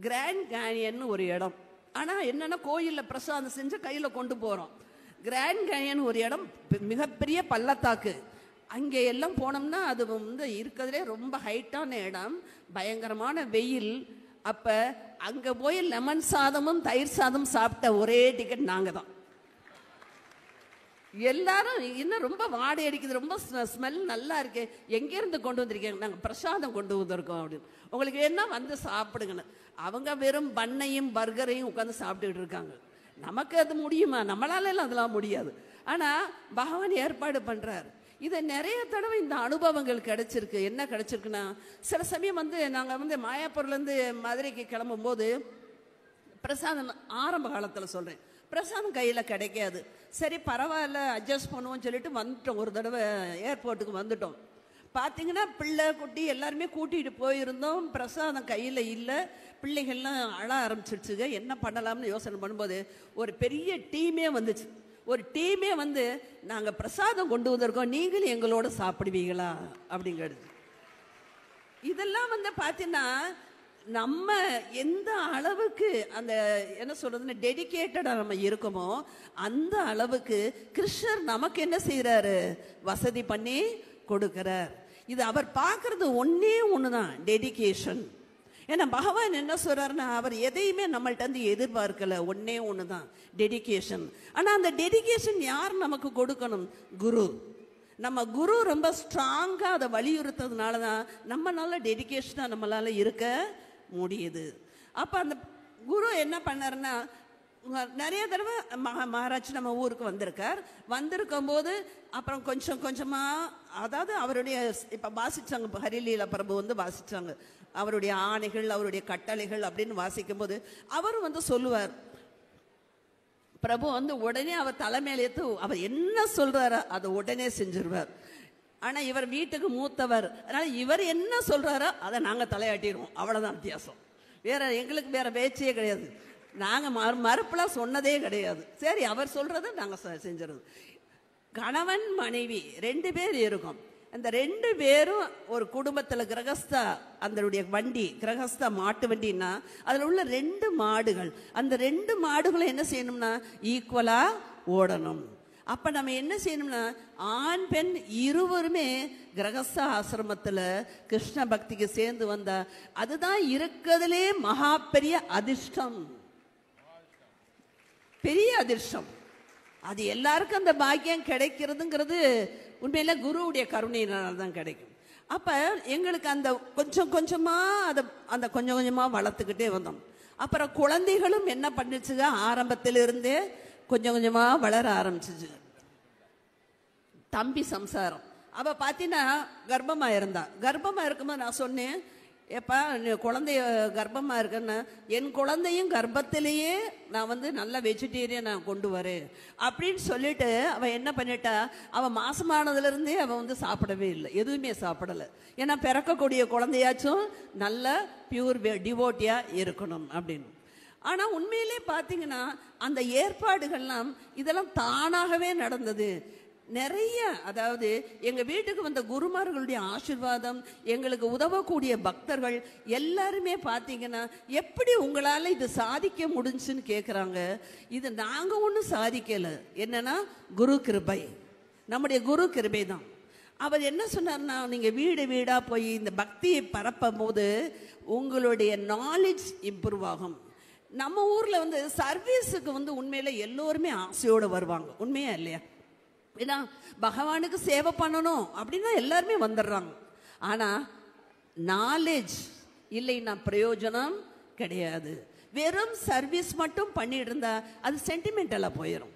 கிராண்ட் கேனியன் ஒரு இடம். ஆனால் என்னென்னா, கோயிலில் பிரசாதம் செஞ்சு கையில் கொண்டு போகிறோம். கிராண்ட் கேனியன் ஒரு இடம், மிகப்பெரிய பள்ளத்தாக்கு. அங்கே எல்லாம் போனோம்னா அது இருக்கிறதுலே ரொம்ப ஹைட்டான இடம், பயங்கரமான வெயில். அப்போ அங்கே போய் லெமன் சாதமும் தயிர் சாதமும் சாப்பிட்ட ஒரே டிக்கெட் நாங்கள் தான். எல்லாரும் இன்னும் ரொம்ப வாடை அடிக்குது, ரொம்ப ஸ்மெல் நல்லா இருக்கு, எங்கேருந்து கொண்டு வந்திருக்கீங்க? நாங்கள் பிரசாதம் கொண்டு வந்திருக்கோம் அப்படின்னு. உங்களுக்கு என்ன சாப்பிடுங்கன்னு. அவங்க வெறும் பண்ணையும் பர்கரையும் உட்காந்து சாப்பிட்டுக்கிட்டு இருக்காங்க. நமக்கு அது முடியுமா? நம்மளால எல்லாம் அதெல்லாம் முடியாது. ஆனால் பகவான் ஏற்பாடு பண்ணுறார். இது நிறைய தடவை இந்த அனுபவங்கள் கிடைச்சிருக்கு. என்ன கிடைச்சிருக்குன்னா, சில சமயம் நாங்கள் மாயாப்பூர்லேருந்து மதுரைக்கு கிளம்பும்போது பிரசாதம் ஆரம்ப காலத்தில் சொல்கிறேன், பிரசாதம் கையில் கிடைக்காது. சரி பரவாயில்ல அட்ஜஸ்ட் பண்ணுவோம்னு சொல்லிட்டு வந்துட்டோம். ஒரு தடவை ஏர்போர்ட்டுக்கு வந்துட்டோம். பார்த்தீங்கன்னா பிள்ளை குட்டி எல்லாருமே கூட்டிகிட்டு போயிருந்தோம். பிரசாதம் கையில் இல்லை. பிள்ளைகள்லாம் அழ ஆரம்பிச்சிடுச்சுங்க. என்ன பண்ணலாம்னு யோசனை பண்ணும்போது ஒரு பெரிய டீமே வந்துச்சு. ஒரு டீமே நாங்கள் பிரசாதம் கொண்டு வந்திருக்கோம், நீங்களும் எங்களோட சாப்பிடுவீங்களா அப்படிங்கிறது. இதெல்லாம் பார்த்தீங்கன்னா, நம்ம எந்த அளவுக்கு அந்த என்ன சொல்றதுன்னு டெடிகேட்டடாக நம்ம இருக்கோமோ அந்த அளவுக்கு கிருஷ்ணர் நமக்கு என்ன செய்யறாரு? வசதி பண்ணி கொடுக்கிறார். இது அவர் பார்க்கறது ஒன்னே ஒண்ணுதான், டெடிகேஷன். ஏன்னா பகவான் என்ன சொல்றாருன்னா, அவர் எதையுமே நம்மள்ட்ட எதிர்பார்க்கல, ஒன்னே ஒண்ணுதான், டெடிகேஷன். ஆனா அந்த டெடிகேஷன் யார் நமக்கு கொடுக்கணும்? குரு. நம்ம குரு ரொம்ப ஸ்ட்ராங்கா அதை வலியுறுத்ததுனால தான் நம்மளால டெடிகேஷனா நம்மளால இருக்க முடியுது. அப்ப அந்த குரு என்ன பண்ணாருன்னா, நிறைய தடவை மகாராஜ் நம்ம ஊருக்கு வந்திருக்கும் போது அப்புறம் கொஞ்சம் கொஞ்சமா, அதாவது அவருடைய இப்ப வாசிச்சாங்க, ஹரிலீலா பிரபு வாசிச்சாங்க, அவருடைய ஆணைகள், அவருடைய கட்டளைகள் அப்படின்னு வாசிக்கும் போது அவர் சொல்லுவார், பிரபு உடனே அவர் தலைமையில ஏற்று அவர் என்ன சொல்றாரோ அதை உடனே செஞ்சிருவார். ஆனா இவர் வீட்டுக்கு மூத்தவர், அதனால இவர் என்ன சொல்றாரோ அதை நாங்க தலையாட்டிடுவோம். அவ்வளவுதான் வித்தியாசம். எங்களுக்கு வேற பேச்சே கிடையாது. நாங்க மறுப்புலாம் சொன்னதே கிடையாது. சரி அவர் சொல்றதை நாங்க செஞ்சிருது. கணவன் மனைவி 2 பேர் இருக்கும். அந்த 2 பேரும் ஒரு குடும்பத்துல கிரகஸ்தா, அந்த வண்டி கிரகஸ்தா மாட்டு வண்டின்னா அதுல உள்ள 2 மாடுகள், அந்த 2 மாடுகளும் என்ன செய்யணும்னா ஈக்குவலா ஓடணும். அப்ப நம்ம என்ன செய்யணும்னா, ஆண் பெண் இருவருமே கிரகஸ்த ஆசிரமத்துல கிருஷ்ண பக்திக்கு சேர்ந்து வந்தா அதுதான் இருக்கிறதுலே மகா பெரிய அதிர்ஷ்டம், பெரிய அதிர்ஷ்டம். அது எல்லாருக்கும் அந்த பாக்கியம் கிடைக்கிறதுங்கிறது உண்மையில குருவுடைய கருணையினால தான் கிடைக்கும். அப்ப எங்களுக்கு அந்த கொஞ்சம் கொஞ்சமா அந்த கொஞ்சம் கொஞ்சமா வளர்த்துக்கிட்டே வந்தோம். அப்புறம் குழந்தைகளும் என்ன பண்ணிச்சுங்க, ஆரம்பத்திலிருந்தே கொஞ்சம் கொஞ்சமா வளர ஆரம்பிச்சிச்சு. தம்பி சம்சாரம், அவ பார்த்தீங்கன்னா கர்ப்பமா இருந்தா. கர்ப்பமா இருக்கும்போது நான் சொன்னேன், ஏப்பா குழந்தைய கர்ப்பமா இருக்குன்னா என் குழந்தையும் கர்ப்பத்திலேயே நான் நல்ல வெஜிடேரியன் நான் கொண்டு வரேன் அப்படின்னு சொல்லிட்டு அவன் என்ன பண்ணிட்டா, அவன் மாசமானதுல இருந்தே அவன் சாப்பிடவே இல்லை, எதுவுமே சாப்பிடலை. ஏன்னா பிறக்கக்கூடிய குழந்தையாச்சும் நல்ல பியூர் டிவோட்டியா இருக்கணும் அப்படின்னு. ஆனா உண்மையிலே பாத்தீங்கன்னா அந்த ஏற்பாடுகள்லாம் இதெல்லாம் தானாகவே நடந்தது. நிறைய, அதாவது எங்க வீட்டுக்கு வந்த குருமார்களுடைய ஆசீர்வாதம், எங்களுக்கு உதவக்கூடிய பக்தர்கள் எல்லாருமே பாத்தீங்கன்னா எப்படி உங்களால இது சாதிக்க முடிஞ்சுன்னு கேக்குறாங்க. இது நாங்க ஒன்றும் சாதிக்கல, என்னன்னா குரு கிருபை, நம்முடைய குரு கிருபை தான். அவர் என்ன சொன்னார்னா, நீங்க வீடு வீடா போய் இந்த பக்தியை பரப்பும் போது உங்களுடைய நாலேஜ் இம்ப்ரூவ் ஆகும். நம்ம ஊர்ல வந்து சர்வீஸுக்கு வந்து உண்மையில எல்லோருமே ஆசையோடு வருவாங்க, உண்மையா இல்லையா? ஏன்னா பகவானுக்கு சேவை பண்ணணும் அப்படின்னா எல்லாருமே வந்துடுறாங்க. ஆனா நாலேஜ் இல்லைன்னா பிரயோஜனம் கிடையாது. வெறும் சர்வீஸ் மட்டும் பண்ணிட்டு இருந்தா அது சென்டிமெண்டலா போயிடும்.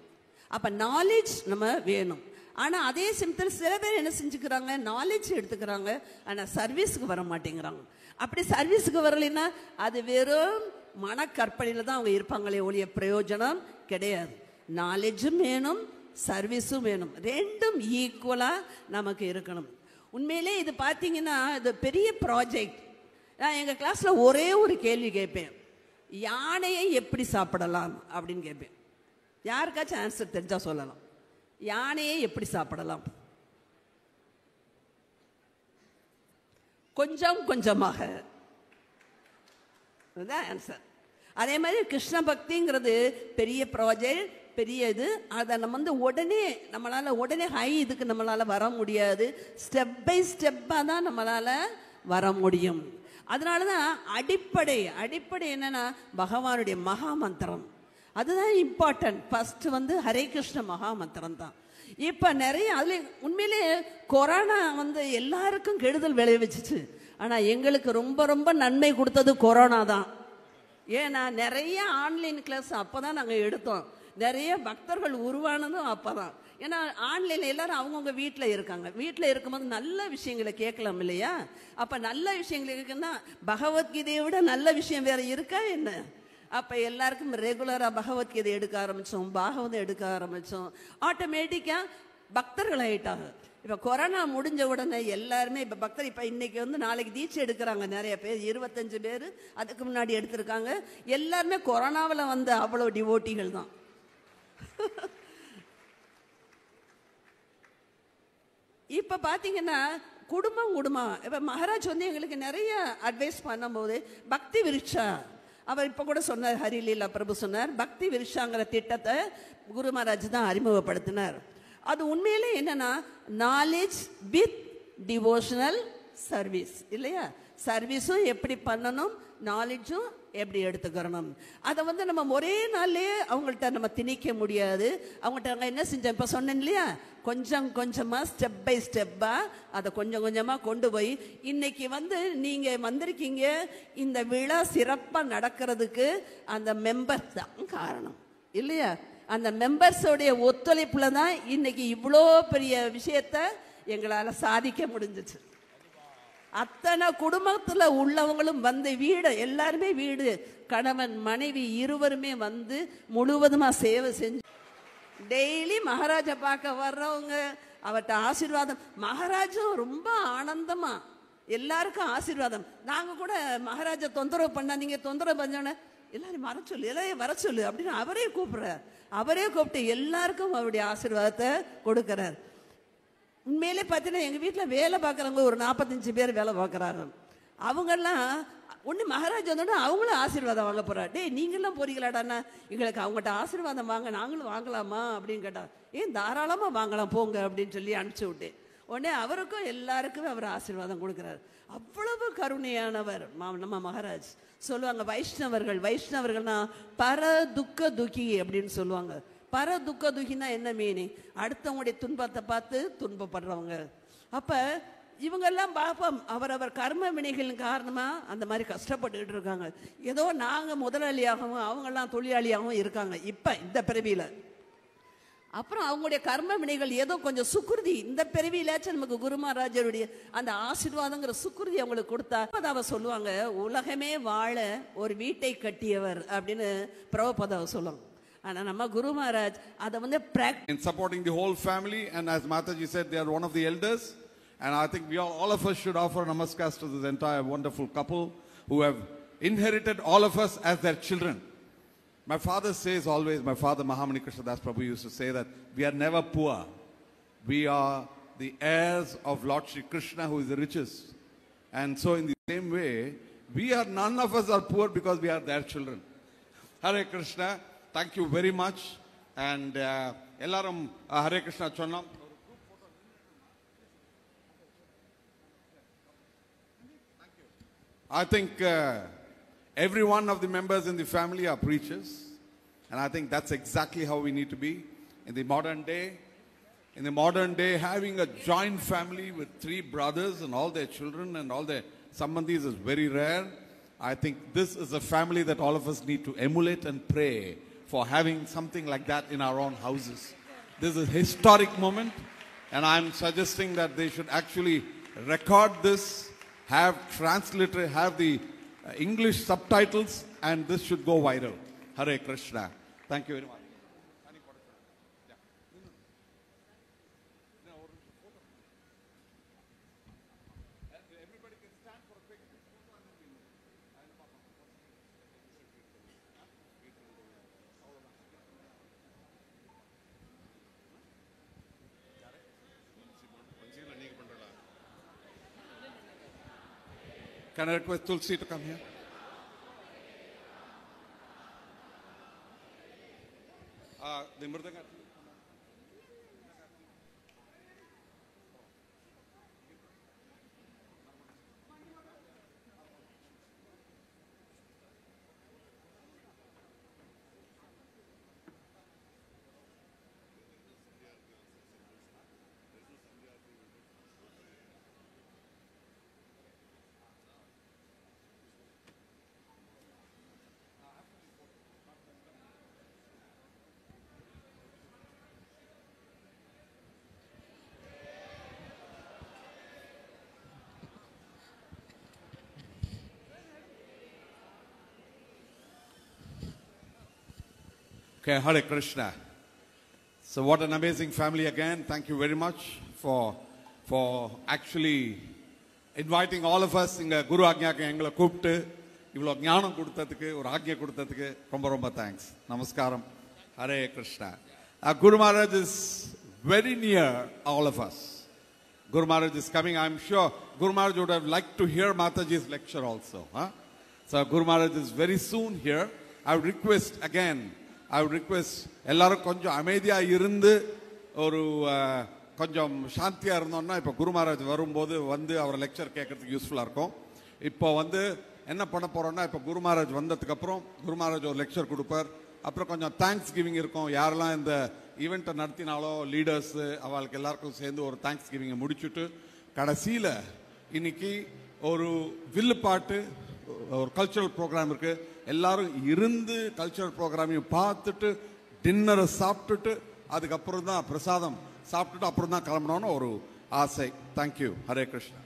அப்ப நாலேஜ் நம்ம வேணும். ஆனா அதே சிம்டல் சில பேர் என்ன செஞ்சுக்கிறாங்க, நாலேஜ் எடுத்துக்கிறாங்க, ஆனா சர்வீஸுக்கு வர மாட்டேங்கிறாங்க. அப்படி சர்வீஸுக்கு வரலைன்னா அது வெறும் மனக்கற்பனையில தான் அவங்க இருப்பாங்களே ஒழிய பிரயோஜனம் கிடையாது. நாலேஜும் வேணும், சர்வீஸும் வேணும், ரெண்டும் ஈக்குவலா நமக்கு இருக்கணும். உண்மையிலே இது பார்த்தீங்கன்னா இது பெரிய ப்ராஜெக்ட். நான் எங்கள் கிளாஸ்ல ஒரே ஒரு கேள்வி கேட்பேன், யானையை எப்படி சாப்பிடலாம் அப்படின்னு கேட்பேன். யாருக்காச்சும் ஆன்சர் தெரிஞ்சா சொல்லலாம். யானையை எப்படி சாப்பிடலாம்? கொஞ்சம் கொஞ்சமாக ஆன்சர். அதே மாதிரி கிருஷ்ண பக்திங்கிறது பெரிய ப்ராஜெக்ட், பெரிய இது. அதை நம்ம வந்து நம்மளால ஹை இதுக்கு நம்மளால வர முடியாது. ஸ்டெப் பை ஸ்டெப்பா தான் நம்மளால வர முடியும். அதனாலதான் அடிப்படை என்னன்னா பகவானுடைய மகா மந்திரம், அதுதான் இம்பார்ட்டன்ட். ஃபர்ஸ்ட் வந்து ஹரே கிருஷ்ண மகா மந்திரம் தான். இப்ப நிறைய அதுல உண்மையிலே கொரோனா வந்து எல்லாருக்கும் கெடுதல் விளைவிச்சிச்சு. ஆனா எங்களுக்கு ரொம்ப ரொம்ப நன்மை கொடுத்தது கொரோனா தான். ஏன்னா நிறைய ஆன்லைன் கிளாஸ் அப்பதான் நாங்க எடுத்தோம், நிறைய பக்தர்கள் உருவானதும் அப்பதான். ஏன்னா ஆன்லைன்ல எல்லாரும் அவங்கவுங்க வீட்டில் இருக்காங்க. வீட்டில் இருக்கும்போது நல்ல விஷயங்களை கேட்கலாம் இல்லையா? அப்ப நல்ல விஷயங்கள் இருக்குன்னா பகவத்கீதையை விட நல்ல விஷயம் வேற இருக்கா என்ன? அப்ப எல்லாருக்கும் ரெகுலரா பகவத்கீதை எடுக்க ஆரம்பிச்சோம், பாகவதம் எடுக்க ஆரம்பிச்சோம். ஆட்டோமேட்டிக்கா பக்தர்கள் ஆயிட்டாங்க. இப்ப கொரோனா முடிஞ்ச உடனே எல்லாருமே இப்ப பக்தர், இப்ப இன்னைக்கு வந்து நாளைக்கு தீட்சை எடுக்கிறாங்க நிறைய பேர், 25 பேர் அதுக்கு முன்னாடி எடுத்திருக்காங்க. எல்லாருமே கொரோனாவில் வந்த அவ்வளவு டிவோட்டிகள் தான். இப்ப பாத்தீங்கன்னா குடும்பம் இப்ப மகாராஜ் வந்து எங்களுக்கு நிறைய அட்வைஸ் பண்ணும்போது பக்தி விருட்சா, அவர் இப்ப கூட சொன்னார், ஹரிலீலா பிரபு சொன்னார், பக்தி விருட்சாங்கிற திட்டத்தை குரு மகாராஜ் தான் அறிமுகப்படுத்தினார். அது உண்மையிலே என்னன்னா நாலேஜ் வித் டிவோஷனல் சர்வீஸ் இல்லையா? சர்வீஸும் எப்படி பண்ணணும், நாலேஜும் எப்படி எடுத்துக்கிறணும். அதை வந்து நம்ம ஒரே நாள்லயே அவங்கள்ட்ட நம்ம திணிக்க முடியாது. அவங்கள்ட்ட நாங்கள் என்ன செஞ்சோம், இப்போ சொன்னேன் இல்லையா, கொஞ்சம் கொஞ்சமா ஸ்டெப் பை ஸ்டெப்பா அதை கொஞ்சம் கொஞ்சமா கொண்டு போய் இன்னைக்கு வந்து நீங்க வந்திருக்கீங்க. இந்த விழா சிறப்பா நடக்கிறதுக்கு அந்த மெம்பர்ஸ் தான் காரணம் இல்லையா? அந்த மெம்பர்ஸோடைய ஒத்துழைப்புல தான் இன்னைக்கு இவ்வளோ பெரிய விஷயத்த எங்களால சாதிக்க முடிஞ்சிச்சு. அத்தனை குடும்பத்துல உள்ளவங்களும் வந்து எல்லாருமே வீடு கணவன் மனைவி இருவருமே வந்து முழுவதுமா சேவை செஞ்சு டெய்லி மகாராஜா பார்க்க வர்றவங்க அவர்கிட்ட ஆசீர்வாதம். மகாராஜும் ரொம்ப ஆனந்தமா எல்லாருக்கும் ஆசீர்வாதம். நாங்க கூட மகாராஜா தொந்தரவு பண்ணா, நீங்க தொந்தரவு பண்ணோன்னே எல்லாரும் வர சொல்லு, எல்லாரையும் வர சொல்லு அப்படின்னு அவரே கூப்பிடுறார். அவரே கூப்பிட்டு எல்லாருக்கும் அவருடைய ஆசீர்வாதத்தை கொடுக்கிறார். உண்மையிலே பார்த்தீங்கன்னா எங்கள் வீட்டில் வேலை பார்க்குறவங்க ஒரு 45 பேர் வேலை பார்க்குறாங்க. அவங்கெல்லாம் ஒன்று மகாராஜ் வந்தோடனே அவங்களும் ஆசீர்வாதம் வாங்க போகிறா. டே நீங்களாம் போறீங்களாடாண்ணா, எங்களுக்கு அவங்ககிட்ட ஆசீர்வாதம் வாங்க, நாங்களும் வாங்கலாமா அப்படின்னு கேட்டா, ஏன் தாராளமாக வாங்கலாம் போங்க அப்படின்னு சொல்லி அனுப்பிச்சி விட்டேன். உடனே அவருக்கும் எல்லாருக்குமே அவர் ஆசீர்வாதம் கொடுக்குறாரு. அவ்வளவு கருணையானவர் நம்ம மகாராஜ். சொல்லுவாங்க வைஷ்ணவர்கள்னா பர துக்க துக்கி அப்படின்னு சொல்லுவாங்க. பர துக்க துகினா என்ன மீனிங்? அடுத்தவங்களுடைய துன்பத்தை பார்த்து துன்பப்படுறவங்க. அப்ப இவங்கெல்லாம் பார்ப்போம் அவரவர் கர்ம வினைகளின் காரணமா அந்த மாதிரி கஷ்டப்பட்டுக்கிட்டு இருக்காங்க. ஏதோ நாங்க முதலாளியாகவும் அவங்கெல்லாம் தொழிலாளியாகவும் இருக்காங்க இப்ப இந்த பிறவியில. அப்புறம் அவங்களுடைய கர்ம வினைகள் ஏதோ கொஞ்சம் சுக்குருதி இந்த பிறவியிலாச்சும் நமக்கு குரு மகாராஜருடைய அந்த ஆசீர்வாதங்கிற சுக்குருதி அவங்களுக்கு கொடுத்தா பிரபுபாதாவை சொல்லுவாங்க, உலகமே வாழ ஒரு வீட்டை கட்டியவர் அப்படின்னு பிரபுபாதாவை சொல்லுவாங்க. ஆனா நம்ம குரு மகாராஜ் அதை வந்து in supporting the whole family, and as Mataji said, they are one of the elders, and I think all of us should offer namaskars to this entire wonderful couple who have inherited all of us as their children. My father says always, my father Mahamani Krishna Das Prabhu used to say that we are never poor. We are the heirs of Lord Shri Krishna, who is the richest. And so in the same way, none of us are poor because we are their children. Hare Krishna, thank you very much. And ellarum Hare Krishna chonnam. I think every one of the members in the family are preachers. And I think that's exactly how we need to be in the modern day. In the modern day, having a joint family with 3 brothers and all their children and all their sambandhis is very rare. I think this is a family that all of us need to emulate and pray for having something like that in our own houses. This is a historic moment, and I'm suggesting that they should actually record this, have the English subtitles, and this should go viral. Hare Krishna. Thank you very much. Can I request Tulsi to come here? The Mridanga. Okay, Hare Krishna. So what an amazing family again. Thank you very much for actually inviting all of us inga Guru Agnyakku engala kooptu ivlo gnyanam kuduthadukku or aagya kuduthadukku romba thanks. Namaskaram. Hare Krishna. Guru Maharaj is very near all of us. Guru Maharaj is coming. I'm sure Guru Maharaj would have liked to hear Mataji's lecture also. So Guru Maharaj is very soon here. I would request எல்லாரும் கொஞ்சம் அமைதியா இருந்து ஒரு கொஞ்சம் சாந்தியா இருந்தோம்னா இப்போ குரு மகாராஜ் வரும்போது வந்து அவர் லெக்சர் கேட்கறதுக்கு யூஸ்ஃபுல்லா இருக்கும். இப்போ வந்து என்ன பண்ண போறோம்னா இப்போ குரு மகாராஜ் வந்ததுக்கு அப்புறம் குரு மகாராஜ் ஒரு லெக்சர் கொடுப்பார். அப்புறம் கொஞ்சம் தேங்க்ஸ் கிவிங் இருக்கும். யாரெல்லாம் இந்த ஈவெண்ட்டை நடத்தினாலோ லீடர்ஸ் அவங்களுக்கு எல்லாருக்கும் சேர்ந்து ஒரு தேங்க்ஸ் கிவிங்கை முடிச்சுட்டு கடைசியில் இன்னைக்கு ஒரு வில்லு பாட்டு ஒரு கல்ச்சுரல் ப்ரோக்ராம் இருக்கு. எல்லாரும் இருந்து கல்ச்சுரல் ப்ரோக்ராமையும் பார்த்துட்டு டின்னரை சாப்பிட்டுட்டு அதுக்கப்புறம் தான் பிரசாதம் சாப்பிட்டுட்டு அப்புறம் தான் கிளம்பணும்னு ஒரு ஆசை. தேங்க்யூ. ஹரே கிருஷ்ணா.